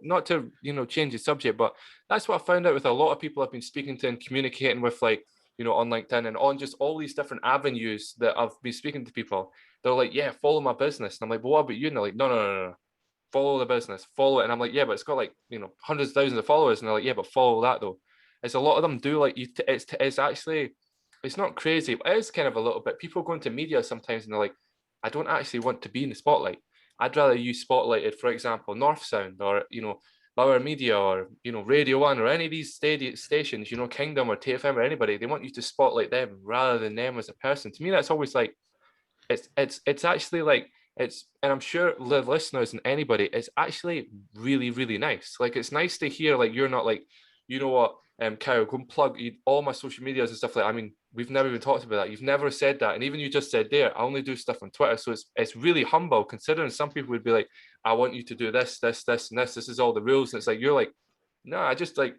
not to, change the subject, but that's what I found out with a lot of people I've been speaking to and communicating with, like, on LinkedIn and on just all these different avenues that I've been speaking to people. They're like, yeah, follow my business. And I'm like, well, what about you? And they're like, no. Follow the business, follow it. And I'm like, yeah, but it's got like, hundreds of thousands of followers. And they're like, yeah, but follow that though. It's a lot of them do like it's actually, it's not crazy, but it is kind of a little bit. People go into media sometimes and they're like, I don't actually want to be in the spotlight. I'd rather you spotlighted, for example, Northsound or, Bauer Media or, Radio 1 or any of these stations, Kingdom or TFM or anybody. They want you to spotlight them rather than them as a person. To me, that's always like, it's actually like, and I'm sure the listeners and anybody, it's actually really, really nice. Like, it's nice to hear, like, you're not like, you know what, Kyle, go and plug all my social medias and stuff like that. I mean, we've never even talked about that. You've never said that. And even you just said there, I only do stuff on Twitter. So it's really humble, considering some people would be like, I want you to do this, and this. This is all the rules. And it's like, you're like, no, I just like,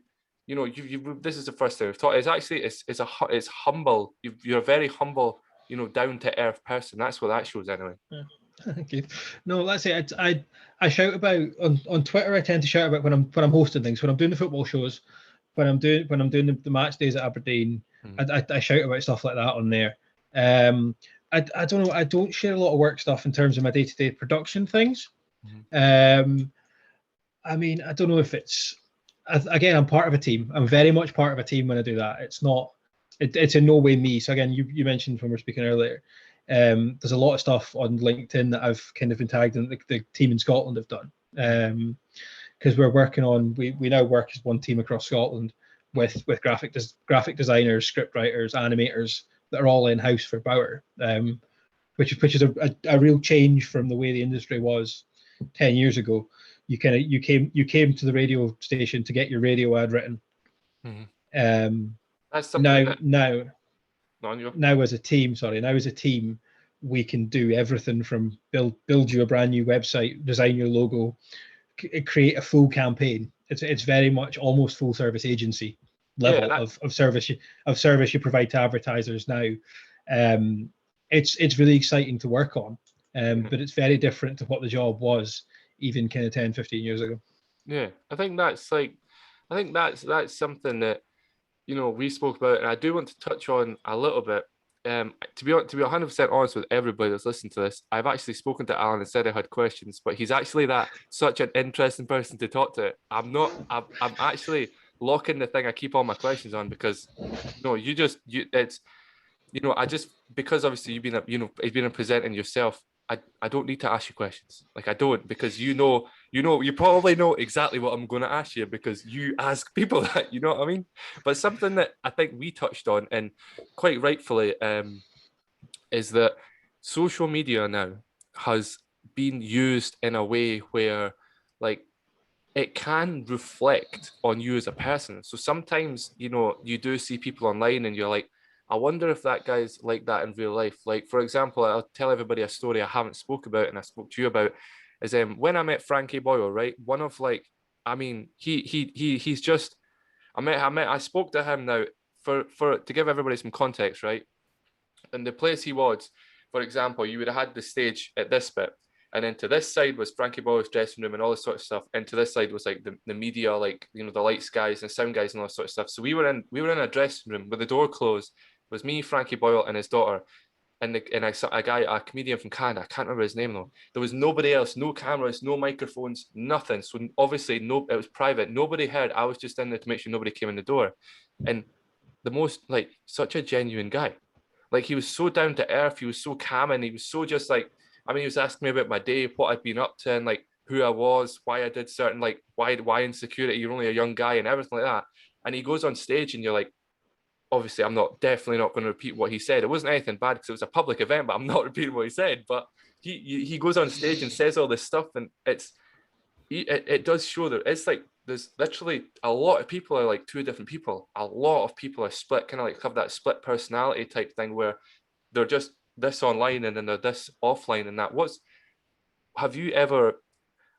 you this is the first time we've talked. It's actually, it's humble. You're a very humble, down to earth person. That's what that shows anyway. Yeah. Okay. No, let's say I shout about on Twitter. I tend to shout about when I'm hosting things, when I'm doing the football shows, when I'm doing the match days at Aberdeen. I shout about stuff like that on there. I don't know. I don't share a lot of work stuff in terms of my day-to-day production things. I mean, I don't know if it's, again, I'm part of a team. I'm very much part of a team when I do that. It's in no way me. So again, you mentioned when we were speaking earlier. There's a lot of stuff on LinkedIn that I've kind of been tagged in the team in Scotland have done, because we're working on, we now work as one team across Scotland with graphic designers, script writers, animators that are all in house for Bauer, which is a real change from the way the industry was 10 years ago. You came to the radio station to get your radio ad written. That's now as a team, we can do everything from build you a brand new website, design your logo, create a full campaign. It's very much almost full service agency level of service you provide to advertisers now. It's really exciting to work on, but it's very different to what the job was even kind of 10, 15 years ago. Yeah, I think that's something that we spoke about, and I do want to touch on a little bit. To be 100% honest with everybody that's listening to this, I've actually spoken to Allan and said I had questions, but he's actually such an interesting person to talk to. I'm actually locking the thing I keep all my questions on, because because obviously you've been presenting yourself. I don't need to ask you questions. Like, I don't, because you probably know exactly what I'm going to ask you, because you ask people that, you know what I mean? But something that I think we touched on, and quite rightfully, is that social media now has been used in a way where, like, it can reflect on you as a person. So sometimes, you do see people online and you're like, I wonder if that guy's like that in real life. Like, for example, I'll tell everybody a story I haven't spoke about and I spoke to you about, is when I met Frankie Boyle, right? One of, like, I mean, he's just. I spoke to him now for to give everybody some context, right? And the place he was, for example, you would have had the stage at this bit, and then to this side was Frankie Bauer's dressing room and all this sort of stuff, and to this side was like the media, like, you know, the lights guys and sound guys and all this sort of stuff. So we were in a dressing room with the door closed. It was me, Frankie Boyle, and his daughter, and a comedian from Canada. I can't remember his name though. There was nobody else, no cameras, no microphones, nothing. So obviously, it was private. Nobody heard. I was just in there to make sure nobody came in the door, and the most, like, such a genuine guy. Like, he was so down to earth. He was so calm, and he was so just like, I mean, he was asking me about my day, what I'd been up to, and like who I was, why I did certain, like, why insecurity. You're only a young guy and everything like that. And he goes on stage, and you're like, obviously, I'm definitely not going to repeat what he said. It wasn't anything bad because it was a public event, but I'm not repeating what he said. But he goes on stage and says all this stuff, and it does show that it's like there's literally a lot of people are like two different people. A lot of people are split, kind of like have that split personality type thing where they're just this online and then they're this offline and that. Have you ever?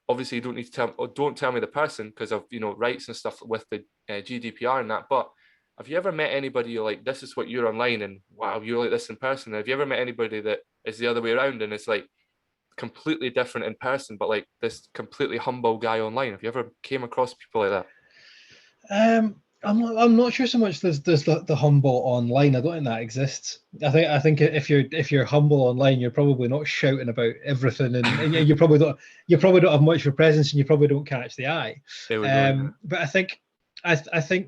Obviously, you don't need to tell. Or don't tell me the person because of, you know, rights and stuff with the GDPR and that. But have you ever met anybody you're like, this is what you're online, and wow, you're like this in person? Have you ever met anybody that is the other way around and it's like completely different in person, but like this completely humble guy online? Have you ever came across people like that? I'm not sure so much there's the humble online. I don't think that exists. I think if you're humble online, you're probably not shouting about everything, and you probably don't have much of a presence, and you probably don't catch the eye. But I think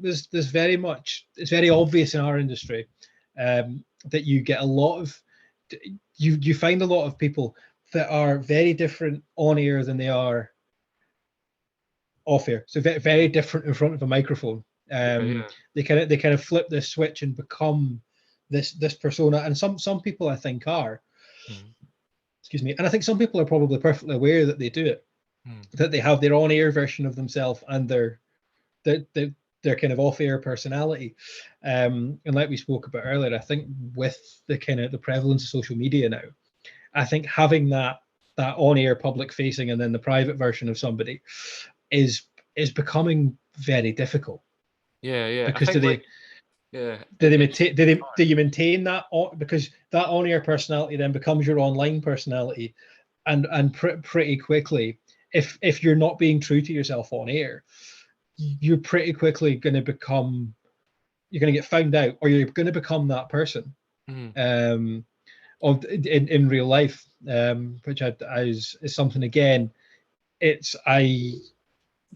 there's very much, it's very obvious in our industry that you get a lot of you find a lot of people that are very different on air than they are off air. So very, very different in front of a microphone. They kind of flip this switch and become this persona, and some people I think are. Excuse me, and I think some people are probably perfectly aware that they do it, that they have their on-air version of themselves and their kind of off-air personality. And like we spoke about earlier, I think with the kind of the prevalence of social media now, I think having that on-air public facing and then the private version of somebody is becoming very difficult. Yeah. Because do you maintain that because that on-air personality then becomes your online personality, and pretty quickly, if you're not being true to yourself on air, you're pretty quickly you're going to get found out, or you're going to become that person in real life, which is something, again,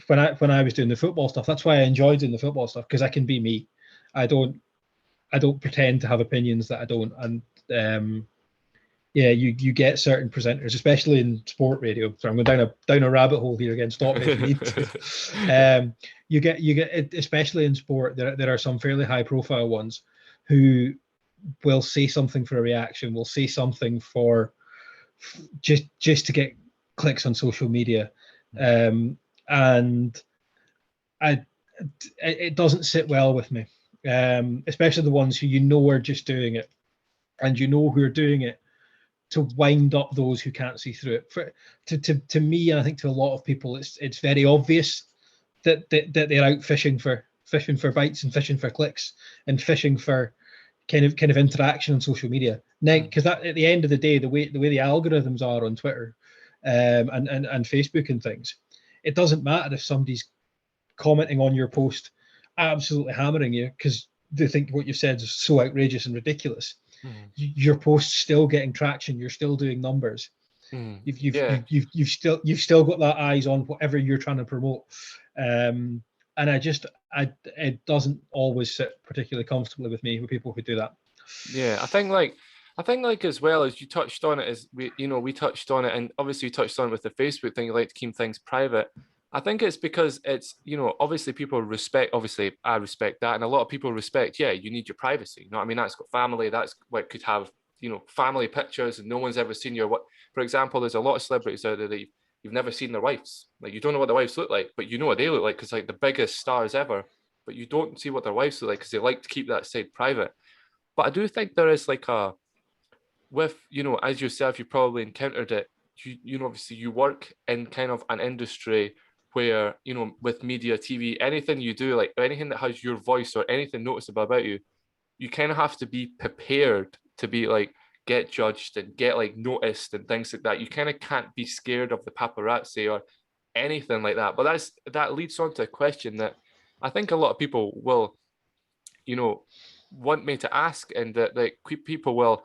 when I was doing the football stuff, that's why I enjoyed doing the football stuff, because I can be me. I don't pretend to have opinions that I don't. And you get certain presenters, especially in sport radio. So I'm going down a rabbit hole here again. Stop me if you need to. You get especially in sport. There are some fairly high profile ones who will say something for a reaction. Will say something for just to get clicks on social media. And it doesn't sit well with me, especially the ones who are just doing it, and who are doing it to wind up those who can't see through it. To me, and I think to a lot of people, it's very obvious that they're out fishing for bites and fishing for clicks and fishing for kind of interaction on social media. Now, because at the end of the day, the way the algorithms are on Twitter and Facebook and things, it doesn't matter if somebody's commenting on your post, absolutely hammering you because they think what you've said is so outrageous and ridiculous. Your post's still getting traction. You're still doing numbers. You've still got that eyes on whatever you're trying to promote. And it doesn't always sit particularly comfortably with me with people who do that. Yeah, I think as well as you touched on it, as we touched on it, and obviously you touched on it with the Facebook thing, you like to keep things private. I think it's because it's, obviously people respect, obviously I respect that, and a lot of people respect, you need your privacy. You know what I mean? That's got family, that's what could have, family pictures and no one's ever seen your, for example, there's a lot of celebrities out there that you've never seen their wives. Like, you don't know what their wives look like, but you know what they look like because like the biggest stars ever, but you don't see what their wives look like because they like to keep that side private. But I do think there is like as yourself, you probably encountered it. Obviously you work in kind of an industry where, you know, with media, TV, anything you do, like anything that has your voice or anything noticeable about you, you kind of have to be prepared to be like, get judged and get like noticed and things like that. You kind of can't be scared of the paparazzi or anything like that. But that leads on to a question that I think a lot of people will, you know, want me to ask, and that like people will,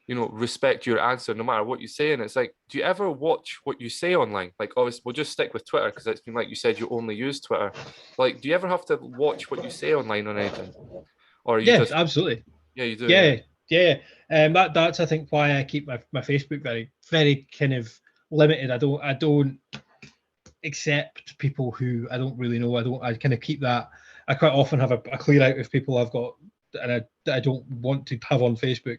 you know, respect your answer no matter what you say. And it's like, do you ever watch what you say online? Like, obviously, we'll just stick with Twitter because it's been like you said, you only use Twitter. Like, do you ever have to watch what you say online on anything, or are you just? Absolutely. Yeah, you do. Yeah. That's I think why I keep my Facebook very kind of limited. I don't accept people who I don't really know. I kind of keep that. I quite often have a clear out of people I've got and I don't want to have on Facebook.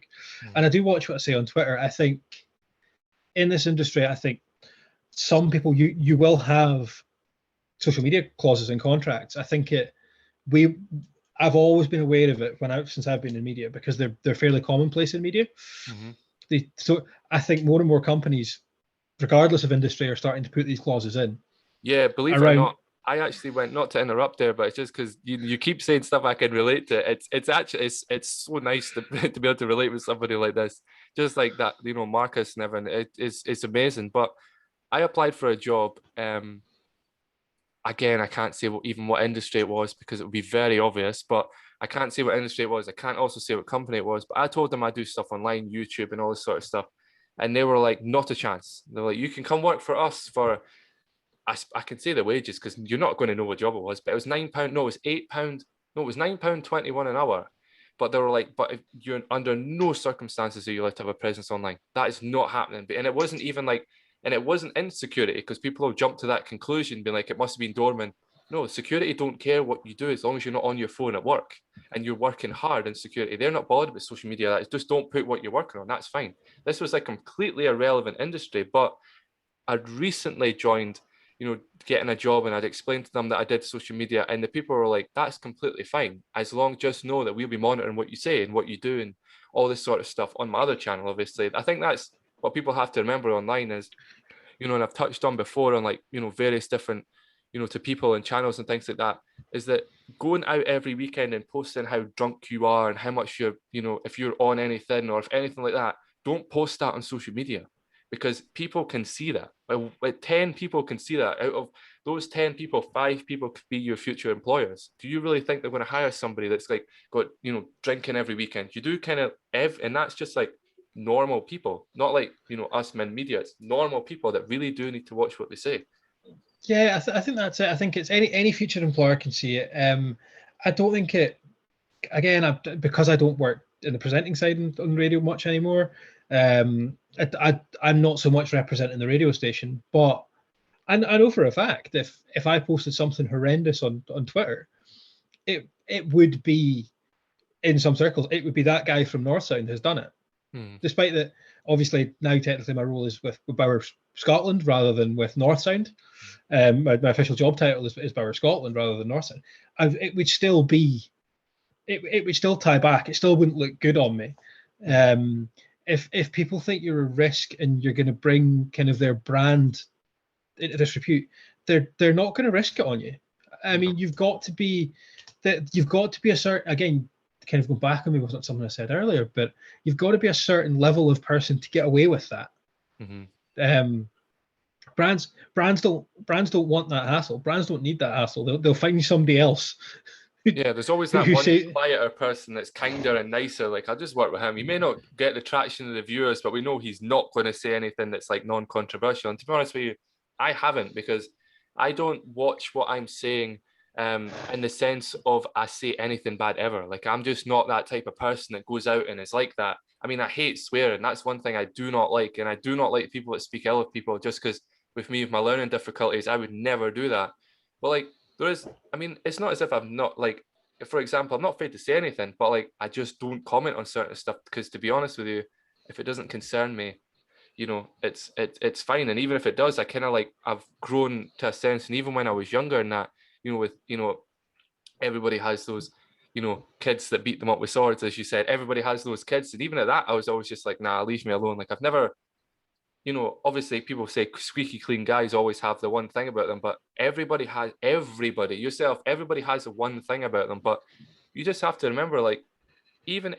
And I do watch what I say on Twitter. I think in this industry, I think some people you will have social media clauses in contracts. I think I've always been aware of it since I've been in media, because they're fairly commonplace in media. So I think more and more companies, regardless of industry, are starting to put these clauses in. Yeah, believe it or not, I actually went, not to interrupt there, but it's just because you keep saying stuff I can relate to. It's actually it's so nice to be able to relate with somebody like this, just like that. You know, Marcus and everything. It's amazing. But I applied for a job. Again, I can't say what industry it was because it would be very obvious. But I can't say what industry it was. I can't also say what company it was. But I told them I do stuff online, YouTube, and all this sort of stuff, and they were like, not a chance. They're like, you can come work for us for. I can say the wages because you're not going to know what job it was, but it was £9. No, it was £8. No, it was £9.21 an hour. But they were like, but if you're under no circumstances are you allowed to have a presence online. That is not happening. And it wasn't even like, and it wasn't insecurity, because people have jumped to that conclusion, being like, it must have been doorman. No, security don't care what you do as long as you're not on your phone at work and you're working hard in security. They're not bothered with social media. That is, just don't put what you're working on. That's fine. This was a completely irrelevant industry, but I'd recently joined, you know, getting a job, and I'd explained to them that I did social media, and the people were like, that's completely fine, as long just know that we'll be monitoring what you say and what you do and all this sort of stuff on my other channel. Obviously, I think that's what people have to remember online is, you know, and I've touched on before on, like, you know, various different, you know, to people and channels and things like that, is that going out every weekend and posting how drunk you are and how much you're, you know, if you're on anything or if anything like that, don't post that on social media, because people can see that. Like 10 people can see that. Out of those 10 people, 5 people could be your future employers. Do you really think they're going to hire somebody that's like got, you know, drinking every weekend? You do kind of and that's just like normal people, not like, you know, us men media. It's normal people that really do need to watch what they say. Yeah, I think that's it. I think it's any future employer can see it. I don't think it. Again, because I don't work in the presenting side on radio much anymore. I'm not so much representing the radio station, but I know for a fact if I posted something horrendous on Twitter, it would be, in some circles, it would be that guy from Northsound has done it. Despite that, obviously now technically my role is with Bauer Scotland rather than with Northsound. My official job title is Bauer Scotland rather than Northsound. It would still be, it would still tie back. It still wouldn't look good on me. If people think you're a risk and you're going to bring kind of their brand into disrepute, they're not going to risk it on you. I mean, you've got to be a certain, again, kind of go back on me with something I said earlier, but you've got to be a certain level of person to get away with that. Brands don't want that hassle. Brands don't need that hassle. They'll find you somebody else. Yeah, there's always that one quieter person that's kinder and nicer. Like, I'll just work with him. He may not get the traction of the viewers, but we know he's not going to say anything that's like non-controversial. And to be honest with you, I haven't, because I don't watch what I'm saying in the sense of I say anything bad ever. Like, I'm just not that type of person that goes out and is like that. I mean, I hate swearing. That's one thing I do not like. And I do not like people that speak ill of people, just because with me, with my learning difficulties, I would never do that. But like, there is, I mean, it's not as if I'm not, like, for example, I'm not afraid to say anything, but like, I just don't comment on certain stuff, because to be honest with you, if it doesn't concern me, you know, it's fine. And even if it does, I kind of like, I've grown to a sense. And even when I was younger and that, you know, with, you know, everybody has those, you know, kids that beat them up with swords, as you said, everybody has those kids. And even at that, I was always just like, nah, leave me alone. Like, I've never, you know, obviously people say squeaky clean guys always have the one thing about them, but everybody, yourself, everybody has the one thing about them. But you just have to remember, like, even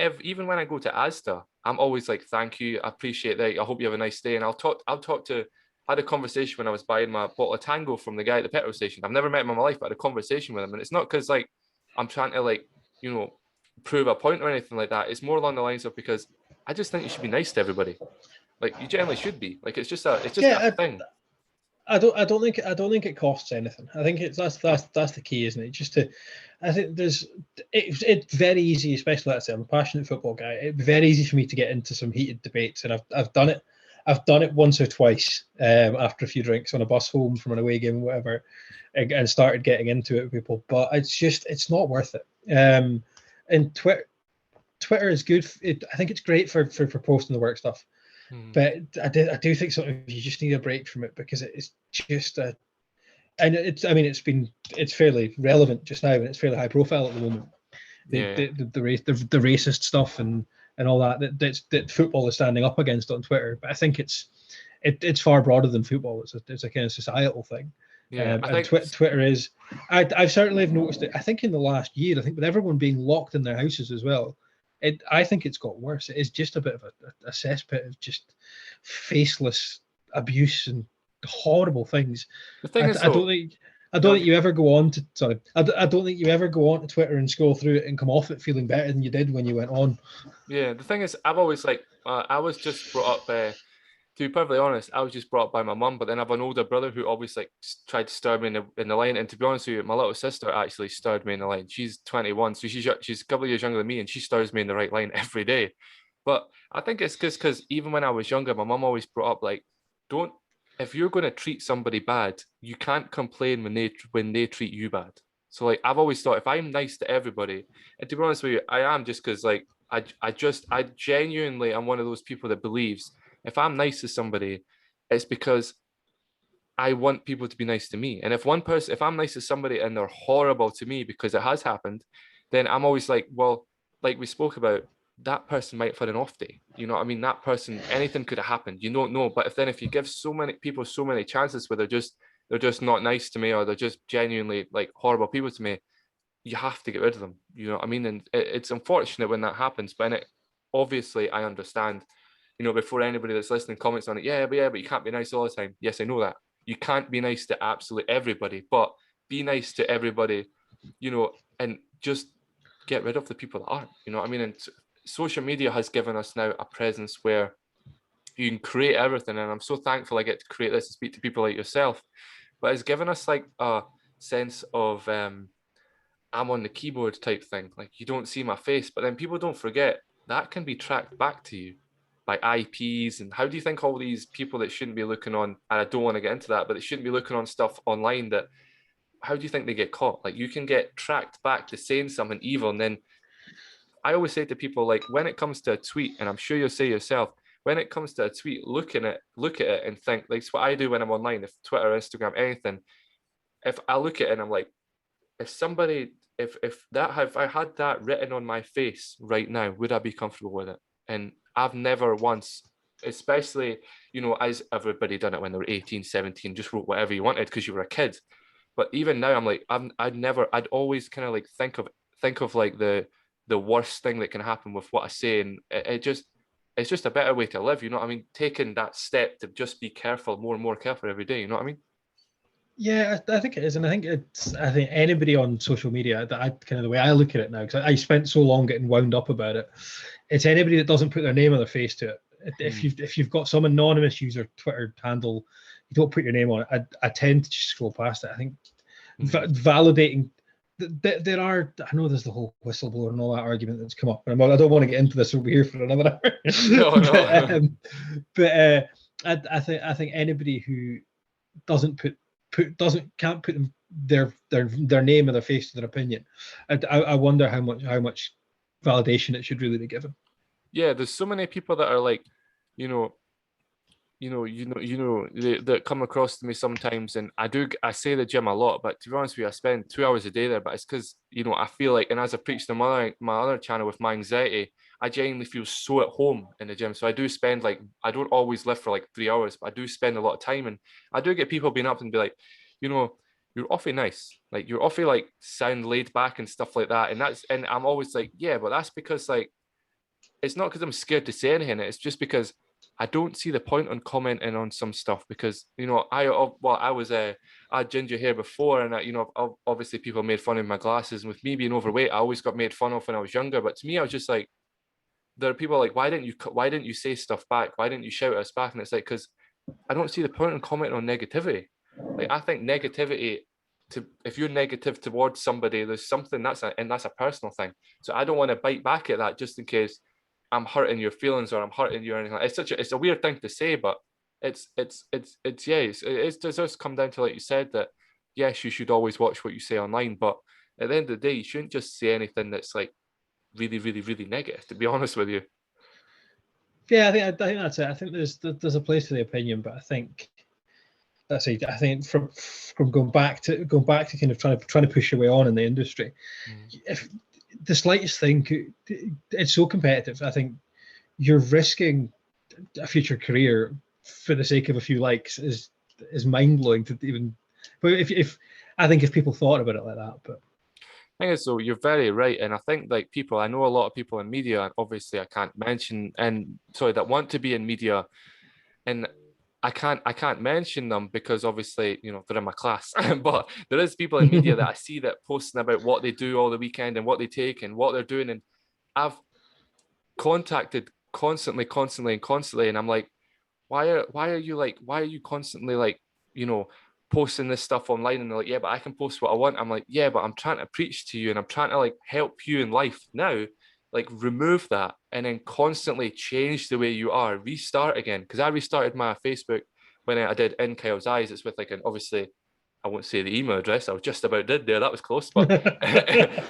when I go to Asda, I'm always like, thank you, I appreciate that, I hope you have a nice day. And I'll talk to I had a conversation when I was buying my bottle of Tango from the guy at the petrol station. I've never met him in my life, but I had a conversation with him. And it's not because like I'm trying to like, you know, prove a point or anything like that. It's more along the lines of because I just think you should be nice to everybody. Like you generally should be. Like it's just a thing. I don't think it costs anything. I think that's the key, isn't it? I think it's very easy, especially let's say I'm a passionate football guy. It's very easy for me to get into some heated debates, and I've done it. I've done it once or twice after a few drinks on a bus home from an away game or whatever, and started getting into it with people. But it's not worth it. And Twitter is good. I think it's great for posting the work stuff. But I do think sometimes you just need a break from it because it's just and it's fairly relevant just now and it's fairly high profile at the moment. The racist stuff and all that football is standing up against on Twitter. But I think it's far broader than football. It's a kind of societal thing. Yeah, and Twitter is. I've certainly noticed it. I think in the last year, with everyone being locked in their houses as well. I think it's got worse. It is just a bit of a cesspit of just faceless abuse and horrible things. The thing is, I don't think you ever go on to. Sorry, I don't think you ever go on to Twitter and scroll through it and come off it feeling better than you did when you went on. Yeah, the thing is, I've always like I was just brought up. To be perfectly honest, I was just brought up by my mum, but then I have an older brother who always like tried to stir me in the line. And to be honest with you, my little sister actually stirred me in the line. She's 21, so she's a couple of years younger than me, and she stirs me in the right line every day. But I think it's because even when I was younger, my mum always brought up like, if you're going to treat somebody bad, you can't complain when they treat you bad. So like I've always thought if I'm nice to everybody, and to be honest with you, I am just because like I genuinely am one of those people that believes. If I'm nice to somebody, it's because I want people to be nice to me. And if I'm nice to somebody and they're horrible to me because it has happened, then I'm always like, well, like we spoke about, that person might have had an off day. You know what I mean? That person, anything could have happened. You don't know. But if you give so many people so many chances where they're just not nice to me or they're just genuinely like horrible people to me, you have to get rid of them. You know what I mean? And it's unfortunate when that happens. But obviously, I understand. You know, before anybody that's listening comments on it, but you can't be nice all the time. Yes, I know that. You can't be nice to absolutely everybody, but be nice to everybody, you know, and just get rid of the people that aren't, you know what I mean? And social media has given us now a presence where you can create everything. And I'm so thankful I get to create this and speak to people like yourself. But it's given us like a sense of I'm on the keyboard type thing. Like you don't see my face, but then people don't forget that can be tracked back to you by IPs. And how do you think all these people that shouldn't be looking on, and I don't want to get into that, but they shouldn't be looking on stuff online, that how do you think they get caught? Like you can get tracked back to saying something evil. And then I always say to people, like when it comes to a tweet, and I'm sure you'll say yourself, when it comes to a tweet, look at it and think, like it's what I do when I'm online, if Twitter, Instagram, anything, if I look at it and I'm like, if I had that written on my face right now, would I be comfortable with it? And I've never once, especially, you know, as everybody done it when they were 18, 17, just wrote whatever you wanted because you were a kid. But even now I'm like, I'd always kind of like think of like the worst thing that can happen with what I say. And it's just a better way to live. You know what I mean? Taking that step to just be careful, more and more careful every day. You know what I mean? Yeah, I think it is, and I think anybody on social media, that kind of the way I look at it now, because I spent so long getting wound up about it. It's anybody that doesn't put their name or their face to it. If you've got some anonymous user Twitter handle, you don't put your name on it. I tend to just scroll past it. I think validating. There are. I know there's the whole whistleblower and all that argument that's come up, and I don't want to get into this. We'll be here for another hour. No. But I think anybody who can't put their name or their face to their opinion. I wonder how much validation it should really be given. Yeah, there's so many people that are like, you know, that come across to me sometimes, and I say the gym a lot, but to be honest with you, I spend 2 hours a day there. But it's because I feel like, and as I preached on my other channel with my anxiety, I genuinely feel so at home in the gym. So I do spend I don't always lift for like 3 hours, but I do spend a lot of time, and I do get people being up and be like, you're awfully nice, like you're awfully like sound laid back and stuff like that, and I'm always like, yeah, but that's because like it's not because I'm scared to say anything. It's just because I don't see the point on commenting on some stuff because I had ginger hair before, and obviously people made fun of my glasses, and with me being overweight, I always got made fun of when I was younger. But to me, I was just like, there are people like, why didn't you say stuff back? Why didn't you shout at us back? And it's like, because I don't see the point in commenting on negativity. Like, I think negativity, if you're negative towards somebody, there's something that's a personal thing. So I don't want to bite back at that just in case I'm hurting your feelings or I'm hurting you or anything. It's a weird thing to say, but it does come down to, like you said, that yes, you should always watch what you say online, but at the end of the day, you shouldn't just say anything that's like really, really, really negative, to be honest with you. Yeah, I think that's it. I think there's a place for the opinion, but I think that's it. I think from going back to kind of trying to push your way on in the industry, if the slightest thing, it's so competitive. I think you're risking a future career for the sake of a few likes is mind blowing to even. But if people thought about it like that, but. I think so. You're very right, and I think like I know a lot of people in media, and obviously I can't mention, that want to be in media, and I can't mention them because obviously they're in my class. But there is people in media that I see that posting about what they do all the weekend and what they take and what they're doing, and I've contacted constantly, and I'm like, why are you constantly like posting this stuff online? And they're like, yeah, but I can post what I want. I'm like, yeah, but I'm trying to preach to you and I'm trying to like help you in life now. Like, remove that and then constantly change the way you are, restart again. Because I restarted my Facebook when I did Inkyle's Eyes. It's with like obviously I won't say the email address. I was just about did there. That was close, but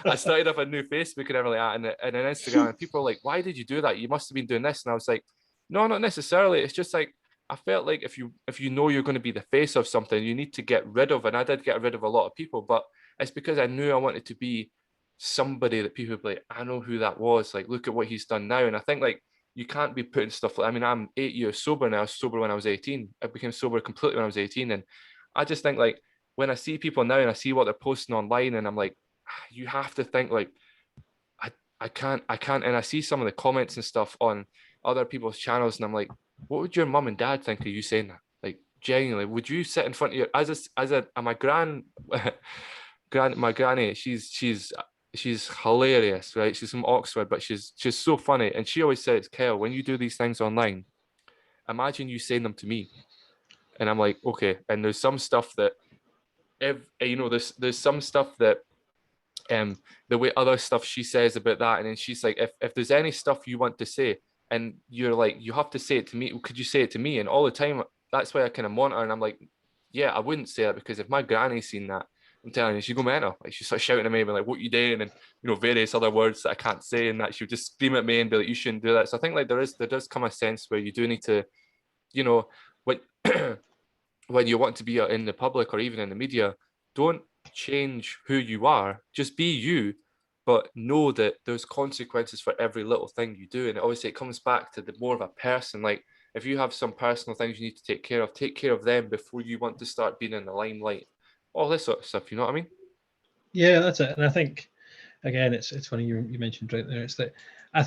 I started up a new Facebook and everything like that, and an Instagram. And people are like, "Why did you do that? You must have been doing this." And I was like, "No, not necessarily. It's just like I felt like if you know you're going to be the face of something, you need to get rid of." And I did get rid of a lot of people, but it's because I knew I wanted to be somebody that people would be like, "I know who that was. Like, look at what he's done now." And I think like you can't be putting stuff like. I mean, I'm 8 years sober now. I was sober when I was 18. I became sober completely when I was 18, and I just think like when I see people now and I see what they're posting online, and I'm like, you have to think like, I can't, and I see some of the comments and stuff on other people's channels, and I'm like, what would your mum and dad think of you saying that? Like, genuinely, would you sit in front of your my my granny? She's hilarious, right? She's from Oxford, but she's so funny, and she always says, Kyle, when you do these things online, imagine you saying them to me, and I'm like, okay. And there's some stuff that there's some stuff that the way other stuff she says about that, and then she's like, if there's any stuff you want to say and you're like, you have to say it to me, could you say it to me? And all the time, that's why I kind of monitor, and I'm like, yeah, I wouldn't say that, because if my granny's seen that, I'm telling you, she'd go mental. Like, she's like shouting at me, like, what you doing? And various other words that I can't say, and that she'll just scream at me and be like, you shouldn't do that. So I think like there does come a sense where you do need to, when when you want to be in the public or even in the media, don't change who you are. Just be you, but know that there's consequences for every little thing you do. And obviously, it comes back to the more of a person. Like, if you have some personal things you need to take care of them before you want to start being in the limelight. All this sort of stuff. You know what I mean? Yeah, that's it. And I think, again, it's funny you mentioned right there. It's that I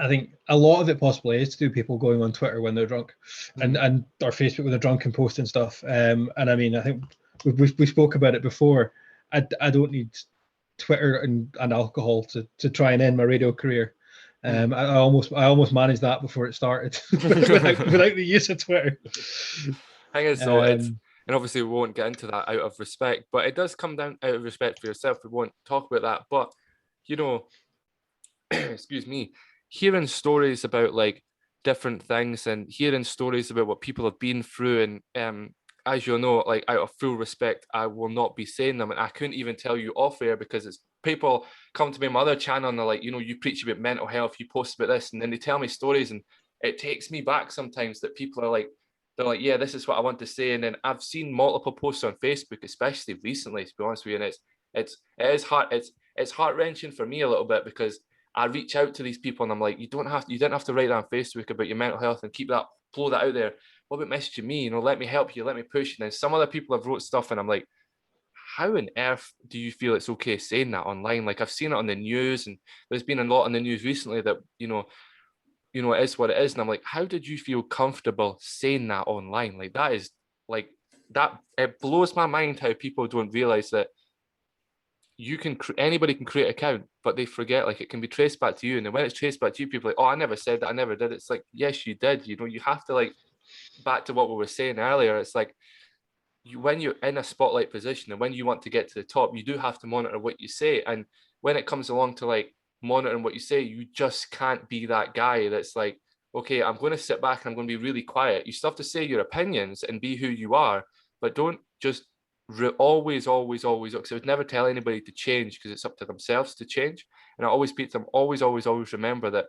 think a lot of it possibly is to do people going on Twitter when they're drunk, and or Facebook when they're drunk and posting stuff. And I mean, I think we spoke about it before. I don't need Twitter and alcohol to try and end my radio career. I almost managed that before it started without the use of Twitter. I guess so. And obviously we won't get into that out of respect, but it does come down out of respect for yourself. We won't talk about that, but excuse me, hearing stories about like different things and hearing stories about what people have been through, and as you'll know, like out of full respect, I will not be saying them, and I couldn't even tell you off air because it's people come to me on my other channel and they're like, you preach about mental health, you post about this, and then they tell me stories, and it takes me back sometimes that people are like, they're like, yeah, this is what I want to say. And then I've seen multiple posts on Facebook, especially recently, to be honest with you, and it is hard. It's heart-wrenching for me a little bit, because I reach out to these people and I'm like, you don't have to write that on Facebook about your mental health and blow that out there. What about messaging me? Let me help you, let me push you. And then some other people have wrote stuff and I'm like, how on earth do you feel it's okay saying that online? Like, I've seen it on the news, and there's been a lot on the news recently that, it is what it is. And I'm like, how did you feel comfortable saying that online? Like, that is like that. It blows my mind how people don't realize that anybody can create an account, but they forget, like, it can be traced back to you. And then when it's traced back to you, people are like, oh, I never said that, I never did. It's like, yes, you did. You have to, like, back to what we were saying earlier. It's like, when you're in a spotlight position and when you want to get to the top, you do have to monitor what you say. And when it comes along to, like, monitoring what you say, you just can't be that guy that's like, okay, I'm going to sit back and I'm going to be really quiet. You still have to say your opinions and be who you are, but don't just always, because I would never tell anybody to change, because it's up to themselves to change. And I always speak to them, always remember that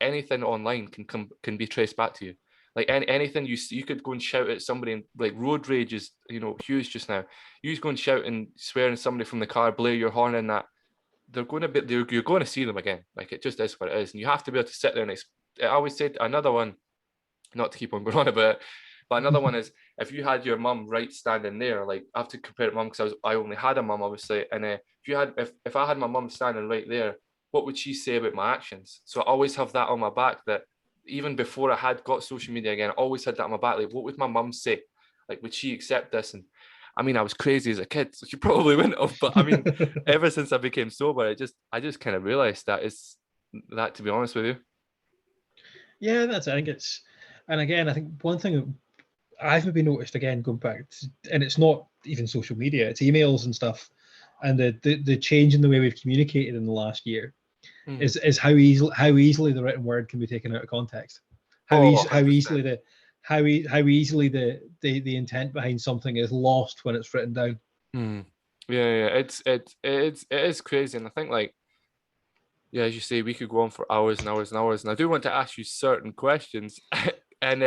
anything online can be traced back to you. Like, anything you could go and shout at somebody, and, like, road rage is, huge just now. You just go and shout and swear at somebody from the car, blare your horn, and that you're going to see them again. Like, it just is what it is. And you have to be able to sit there and I always said another one, not to keep on going on about it, but another one is, if you had your mum right standing there, like, I have to compare it to mum because I only had a mum, obviously, and if I had my mum standing right there, what would she say about my actions? So I always have that on my back, that even before I had got social media again, I always had that on my back. Like, what would my mum say? Like, would she accept this? And I mean, I was crazy as a kid, so she probably wouldn't have. But I mean, ever since I became sober, I just kind of realized that is that, to be honest with you. Yeah, I think it's, and again, I think one thing I've maybe noticed, again, going back, and it's not even social media, it's emails and stuff, and the change in the way we've communicated in the last year is how easily the written word can be taken out of context. How easily the intent behind something is lost when it's written down. Yeah, it is crazy. And I think, like, yeah, as you say, we could go on for hours and hours and hours. And I do want to ask you certain questions, and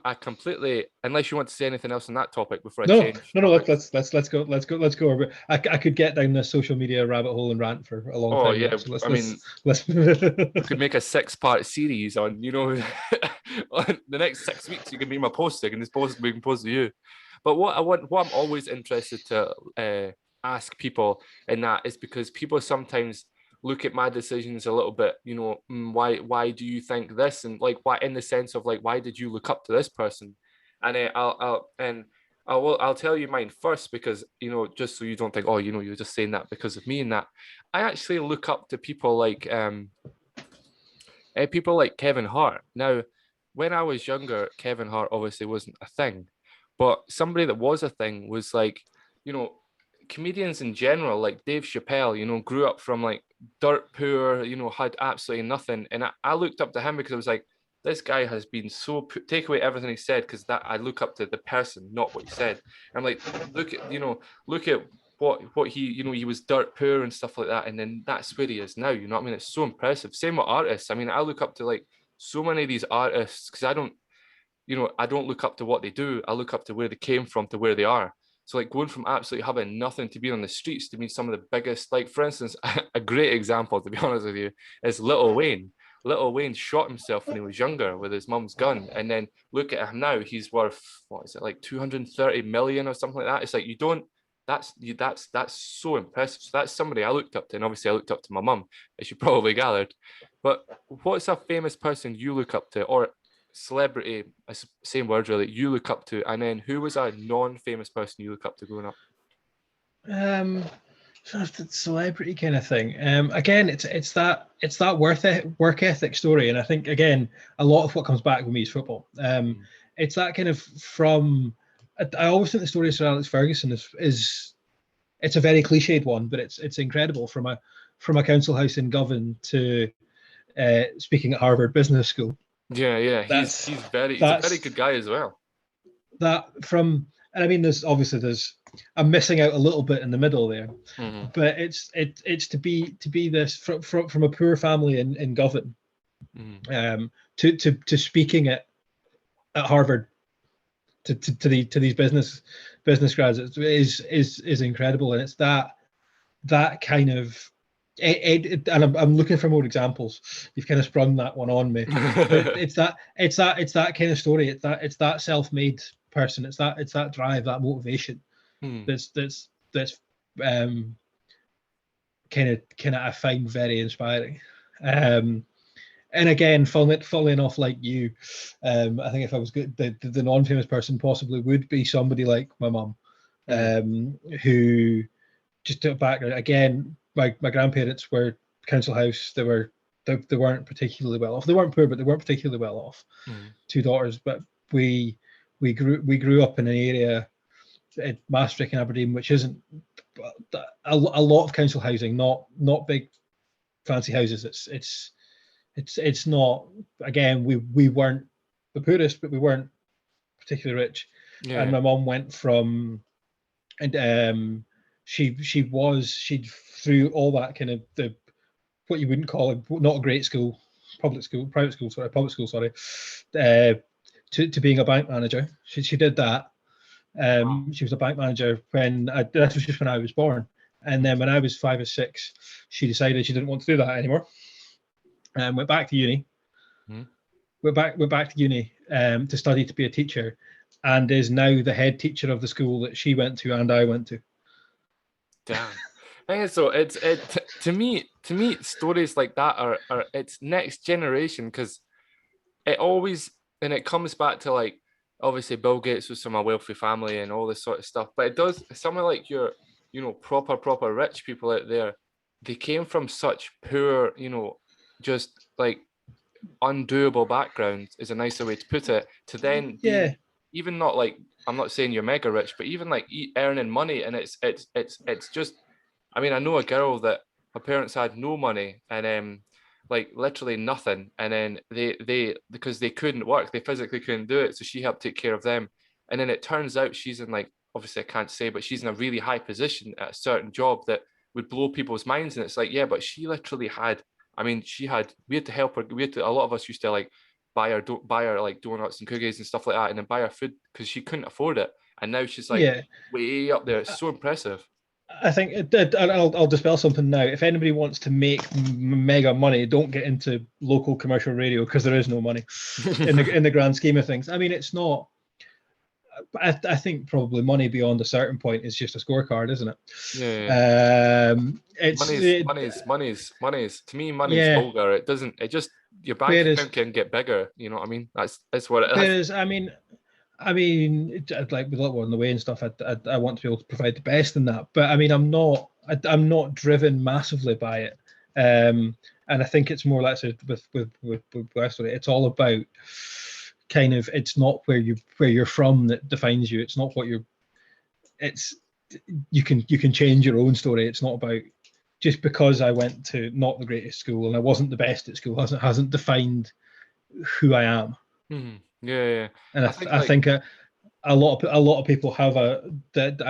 I completely, unless you want to say anything else on that topic before I change. No. Let's go over. I could get down this social media rabbit hole and rant for a long time. Oh yeah, so we could make a 6-part series on, on the next 6 weeks. You can be my poster, and we can post to you. But what I'm always interested to ask people in that is, because people sometimes look at my decisions a little bit, why do you think this? And, like, why, in the sense of, like, why did you look up to this person? And I'll tell you mine first, because, just so you don't think, oh, you're just saying that because of me. And that I actually look up to people like Kevin Hart. Now, when I was younger, Kevin Hart obviously wasn't a thing, but somebody that was a thing was, like, comedians in general, like Dave Chappelle, grew up from, like, dirt poor, had absolutely nothing. And I looked up to him because I was like, this guy has been so take away everything he said, because that I look up to the person, not what he said. And I'm like, look at what he, he was dirt poor and stuff like that. And then that's where he is now. You know what I mean? It's so impressive. Same with artists. I mean, I look up to, like, so many of these artists, because I don't look up to what they do. I look up to where they came from to where they are. So, like, going from absolutely having nothing to being on the streets to being some of the biggest, like, for instance, a great example, to be honest with you, is Lil Wayne. Lil Wayne shot himself when he was younger with his mum's gun. And then look at him now. He's worth, what is it, like 230 million or something like that. It's like, that's so impressive. So that's somebody I looked up to. And obviously I looked up to my mum, as you probably gathered. But what's a famous person you look up to, or celebrity, same word really, you look up to? And then who was a non-famous person you look up to growing up? Sort of the celebrity kind of thing. Again, it's that work ethic story, and I think, again, a lot of what comes back with me is football. It's that kind of from. I always think the story of Sir Alex Ferguson is it's a very cliched one, but it's incredible, from a council house in Govan to speaking at Harvard Business School. Yeah, he's a very good guy as well. And I mean, I'm missing out a little bit in the middle there, but it's to be this from a poor family in Govan, to speaking at Harvard to these business grads is incredible, and it's that kind of and I'm looking for more examples. You've kind of sprung that one on me. But it's that kind of story. It's that self-made person. It's that drive, that motivation. That's kind of I find very inspiring. And again, following off like you, I think if I was good, the non-famous person possibly would be somebody like my mum, who just took back again. My grandparents were council house. They weren't particularly well off. They weren't poor, but they weren't particularly well off. 2 daughters, but we grew up in an area at Maastricht in Aberdeen, which isn't a lot of council housing, not big fancy houses. It's not. Again, we weren't the poorest, but we weren't particularly rich. Yeah. And my mum went from, and she through all that kind of the what you wouldn't call it, not a great school, public school, sorry, to being a bank manager. She did that. She was a bank manager that was just when I was born, and then when I was 5 or 6, she decided she didn't want to do that anymore, and went back to uni. Went back to uni to study to be a teacher, and is now the head teacher of the school that she went to and I went to. Damn. So it's to me stories like that are it's next generation, because it always, and it comes back to like, obviously Bill Gates was from a wealthy family and all this sort of stuff, but it does, someone like your proper rich people out there, they came from such poor, just like undoable backgrounds is a nicer way to put it, to then be, even not like, I'm not saying you're mega rich, but even like earning money, and it's just, I mean, I know a girl that her parents had no money and like literally nothing, and then they because they couldn't work, they physically couldn't do it, so she helped take care of them, and then it turns out she's in, like, obviously I can't say, but she's in a really high position at a certain job that would blow people's minds, and it's like, yeah, but she literally had, I mean, we had to help her, a lot of us used to like buy her like donuts and cookies and stuff like that, and then buy her food because she couldn't afford it, and now she's like way up there. It's so impressive. I think I'll dispel something now. If anybody wants to make mega money, don't get into local commercial radio, because there is no money in the grand scheme of things. I mean, it's not. I think probably money beyond a certain point is just a scorecard, isn't it? Yeah. Money's to me, money's vulgar. It doesn't. It just, your bank account can get bigger. You know what I mean? That's what it is. I mean, like with little on the way and stuff, I want to be able to provide the best in that. But I mean, I'm not driven massively by it. And I think it's more like with Westwood, it's all about kind of, it's not where you're from that defines you. It's not what you can change your own story. It's not about, just because I went to not the greatest school and I wasn't the best at school hasn't defined who I am. Mm-hmm. Yeah. And I think a lot of people have I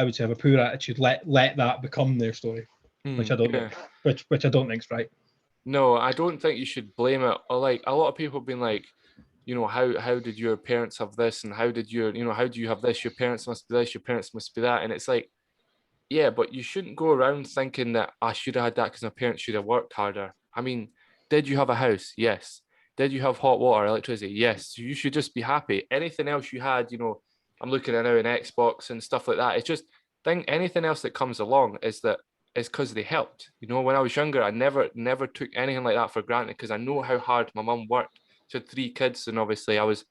would say have a poor attitude. Let that become their story, which I don't know, which I don't think is right. No, I don't think you should blame it. Or like, a lot of people have been like, how did your parents have this, and how do you have this? Your parents must be this, your parents must be that, and it's like, yeah, but you shouldn't go around thinking that I should have had that because my parents should have worked harder. I mean, did you have a house? Yes. Did you have hot water, electricity? Yes. So you should just be happy. Anything else you had, I'm looking at now an Xbox and stuff like that. It's just, anything else that comes along is because they helped. When I was younger, I never took anything like that for granted, because I know how hard my mum worked. She had 3 kids, and obviously I was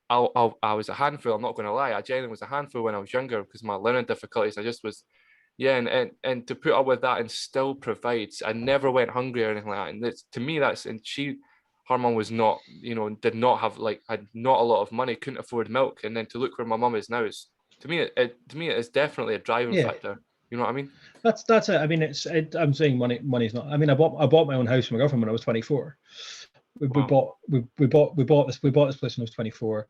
a handful. I'm not going to lie. I genuinely was a handful when I was younger because of my learning difficulties. I just was, and to put up with that and still provides. I never went hungry or anything like that. And to me, her mum was not, did not have, like, had not a lot of money, couldn't afford milk, and then to look where my mum is now is, to me it is definitely a driving factor. You know what I mean? That's it. I mean, I'm saying money's not. I mean, I bought my own house with my girlfriend when I was 24. We bought this place when I was 24.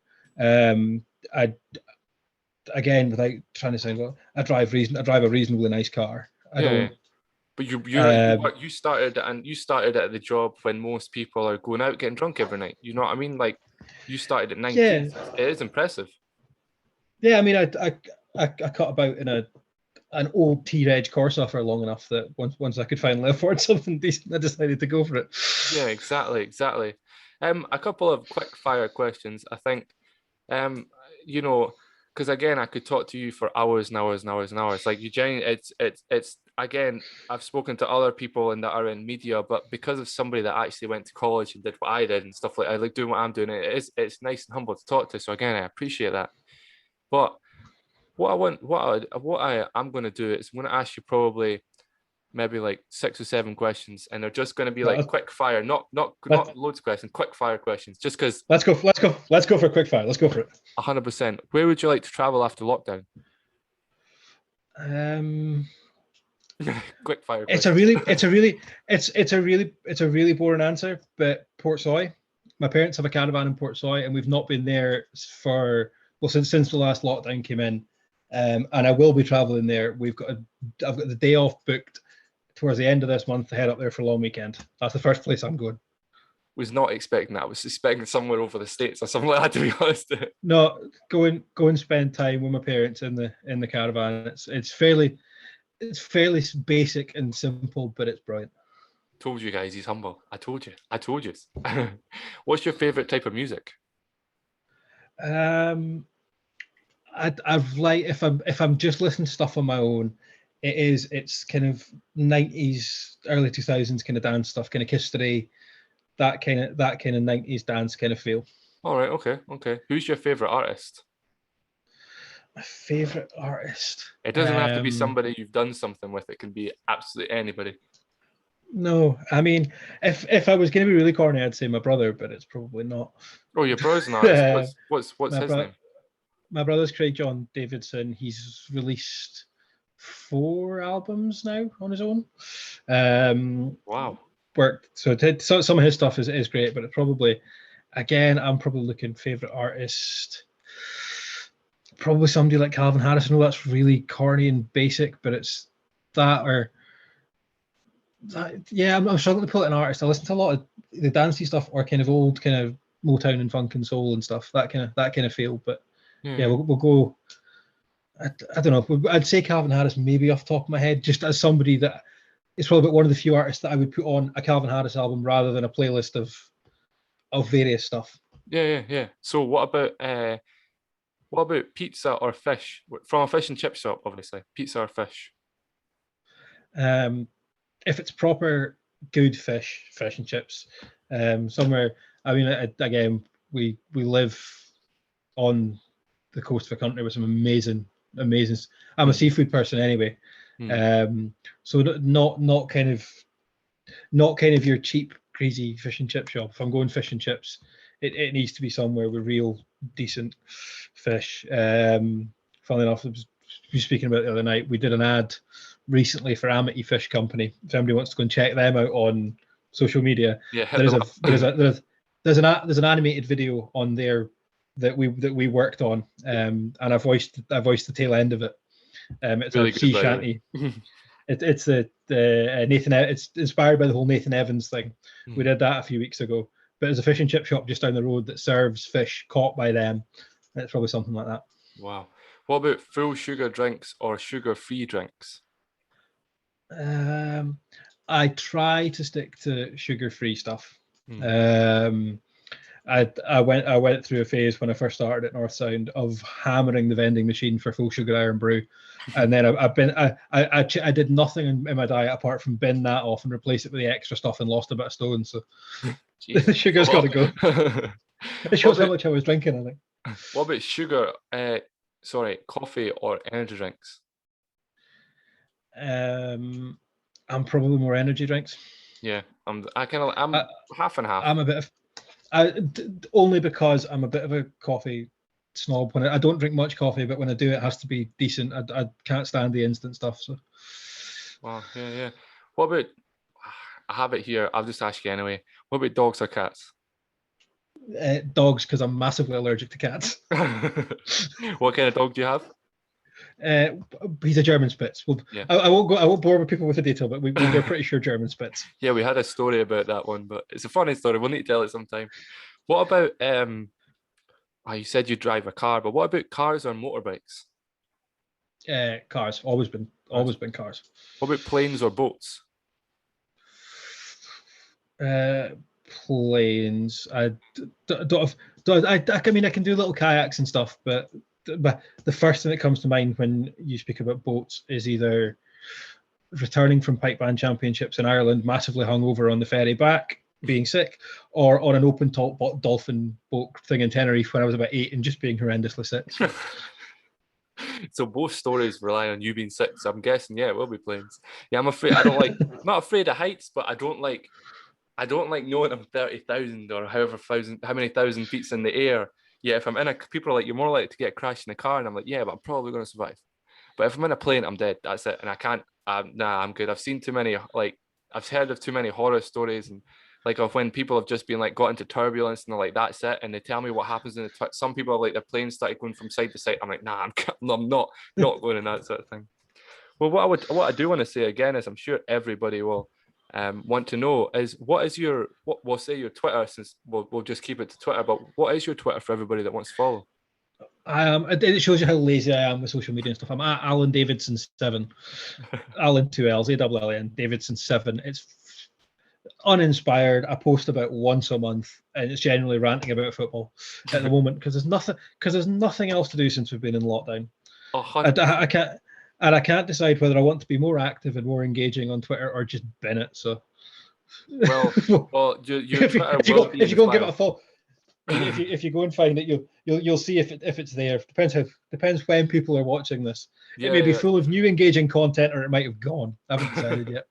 Again, without trying to sound well, I drive a reasonably nice car. I don't. But you started at the job when most people are going out getting drunk every night. You know what I mean? Like, you started at 19. It is impressive. Yeah, I mean, I cut about in an old T-Reg Corsa for long enough that once I could finally afford something decent, I decided to go for it. Yeah, exactly. A couple of quick fire questions. I think, you know, because again, I could talk to you for hours and hours and hours and hours. Like you, it's again, I've spoken to other people that are in media, but because of somebody that actually went to college and did what I did and stuff like, I like doing what I'm doing. It's nice and humble to talk to. So again, I appreciate that. But I'm going to do is I'm going to ask you probably maybe like 6 or 7 questions, and they're just going to be like quick fire, not loads of questions, quick fire questions, just because. Let's go for quick fire. Let's go for it. 100%. Where would you like to travel after lockdown? Quick fire. It's a really boring answer, but Port Soy. My parents have a caravan in Port Soy, and we've not been there since the last lockdown came in. And I will be traveling there. I've got the day off booked towards the end of this month to head up there for a long weekend. That's the first place I'm going. Was not expecting that. I was expecting somewhere over the States or something like that, to be honest. No, go and spend time with my parents in the caravan. It's fairly basic and simple, but it's brilliant. Told you guys, he's humble. I told you. What's your favorite type of music? I've like if I'm just listening to stuff on my own, it's kind of 90s, early 2000s kind of dance stuff, kind of Kiss Today, that kind of 90s dance kind of feel. All right, okay. Who's your favorite artist? My favorite artist. It doesn't have to be somebody you've done something with. It can be absolutely anybody. No, I mean, if I was going to be really corny, I'd say my brother, but it's probably not. Oh, your brother's an artist. What's his name? My brother's Allan Davidson. He's released 4 albums now on his own. Wow. So some of his stuff is great, but it probably, again, I'm probably looking favorite artist. Probably somebody like Calvin Harris. I know that's really corny and basic, but it's that or that. Yeah, I'm struggling to pull it an artist. I listen to a lot of the dancey stuff or kind of old kind of Motown and funk and soul and stuff. That kind of feel. But yeah, we'll go. I don't know. I'd say Calvin Harris maybe off the top of my head, just as somebody that is probably one of the few artists that I would put on a Calvin Harris album rather than a playlist of various stuff. Yeah. So what about pizza or fish? From a fish and chip shop, obviously. Pizza or fish? If it's proper good fish and chips, somewhere. I mean, again, we live on the coast of the country with some amazing. I'm a seafood person anyway, so not kind of your cheap crazy fish and chip shop. If I'm going fish and chips, it needs to be somewhere with real decent fish. Funnily enough, I was speaking about the other night. We did an ad recently for Amity Fish Company. If anybody wants to go and check them out on social media, there's an animated video on there that we worked on, and I voiced the tail end of it. It's really a sea shanty. It's the Nathan. It's inspired by the whole Nathan Evans thing. We did that a few weeks ago. But there's a fish and chip shop just down the road that serves fish caught by them. It's probably something like that. Wow. What about full sugar drinks or sugar-free drinks? I try to stick to sugar-free stuff. I went through a phase when I first started at Northsound of hammering the vending machine for full sugar iron brew, and then I did nothing in my diet apart from bin that off and replace it with the extra stuff and lost a bit of stone. So the sugar's got to go. It shows how much I was drinking, I think. What about coffee or energy drinks? I'm probably more energy drinks. Yeah, I'm half and half. I'm a bit of. Only because I'm a bit of a coffee snob. When I don't drink much coffee, but when I do, it has to be decent. I can't stand the instant stuff. So. Wow, yeah. What about? I have it here. I'll just ask you anyway. What about dogs or cats? Dogs, because I'm massively allergic to cats. What kind of dog do you have? He's a German Spitz. Well, yeah. I won't bore people with the detail, but we're pretty sure German Spitz. Yeah, we had a story about that one, but it's a funny story. We'll need to tell it sometime. What about You said you drive a car, but what about cars or motorbikes? Cars. Always been cars. What about planes or boats? Planes. I mean, I can do little kayaks and stuff, but the first thing that comes to mind when you speak about boats is either returning from pipe band championships in Ireland, massively hungover on the ferry back, being sick, or on an open top dolphin boat thing in Tenerife when I was about 8 and just being horrendously sick. So both stories rely on you being sick. So I'm guessing, yeah, it will be planes. Yeah, I'm afraid I'm not afraid of heights, but I don't like knowing I'm 30,000 or how many thousand feet's in the air. Yeah, if I'm in people are like, you're more likely to get crashed in a car, and I'm like, yeah, but I'm probably going to survive. But if I'm in a plane, I'm dead. That's it, and I can't. I'm good. I've seen too many. I've heard of too many horror stories, and of when people have just been got into turbulence and they're like, that's it, and they tell me what happens in some people are like their plane started going from side to side. I'm like, nah, I'm not going in that sort of thing. Well, what I do want to say again is I'm sure everybody will want to know is what is your we'll say your Twitter, since we'll just keep it to Twitter, but what is your Twitter for everybody that wants to follow? It shows you how lazy I am with social media and stuff. I'm at Allan Davidson 7. Allan 2 L's, ALLN, Davidson 7. It's uninspired. I post about once a month, and it's generally ranting about football at the moment because there's nothing else to do since we've been in lockdown. I can't decide whether I want to be more active and more engaging on Twitter or just bin it. So, well, if you go and give it a follow, if you go and find it, you'll see if it's there. Depends when people are watching this. Yeah, it may be full of new engaging content, or it might have gone. I haven't decided yet.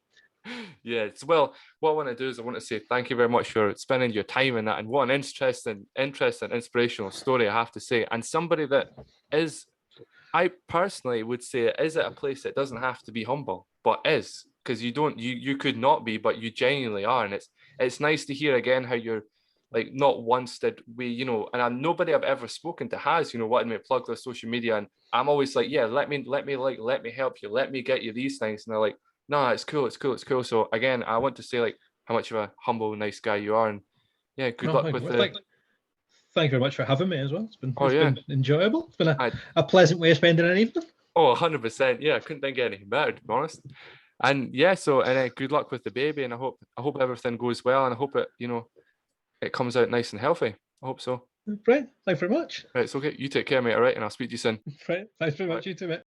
Yeah, well, what I want to do is I want to say thank you very much for spending your time in that, and what an interesting, inspirational story, I have to say, and somebody that is. I personally would say, is it a place that doesn't have to be humble, but is, because you could not be, but you genuinely are, and it's nice to hear again how you're not once did we, and nobody I've ever spoken to has, wanted me to plug their social media, and I'm always like, yeah, let me help you, let me get you these things, and they're like, no, it's cool. So again, I want to say how much of a humble, nice guy you are, and yeah, good luck with the. Thank you very much for having me as well. It's been enjoyable. It's been a pleasant way of spending an evening. 100%. Yeah, I couldn't think of anything better, to be honest. And yeah, and good luck with the baby, and I hope everything goes well, and I hope it comes out nice and healthy. I hope so. Right. Thanks very much. Right, it's okay. You take care, mate. All right, and I'll speak to you soon. Right. Thanks very much. You too, mate.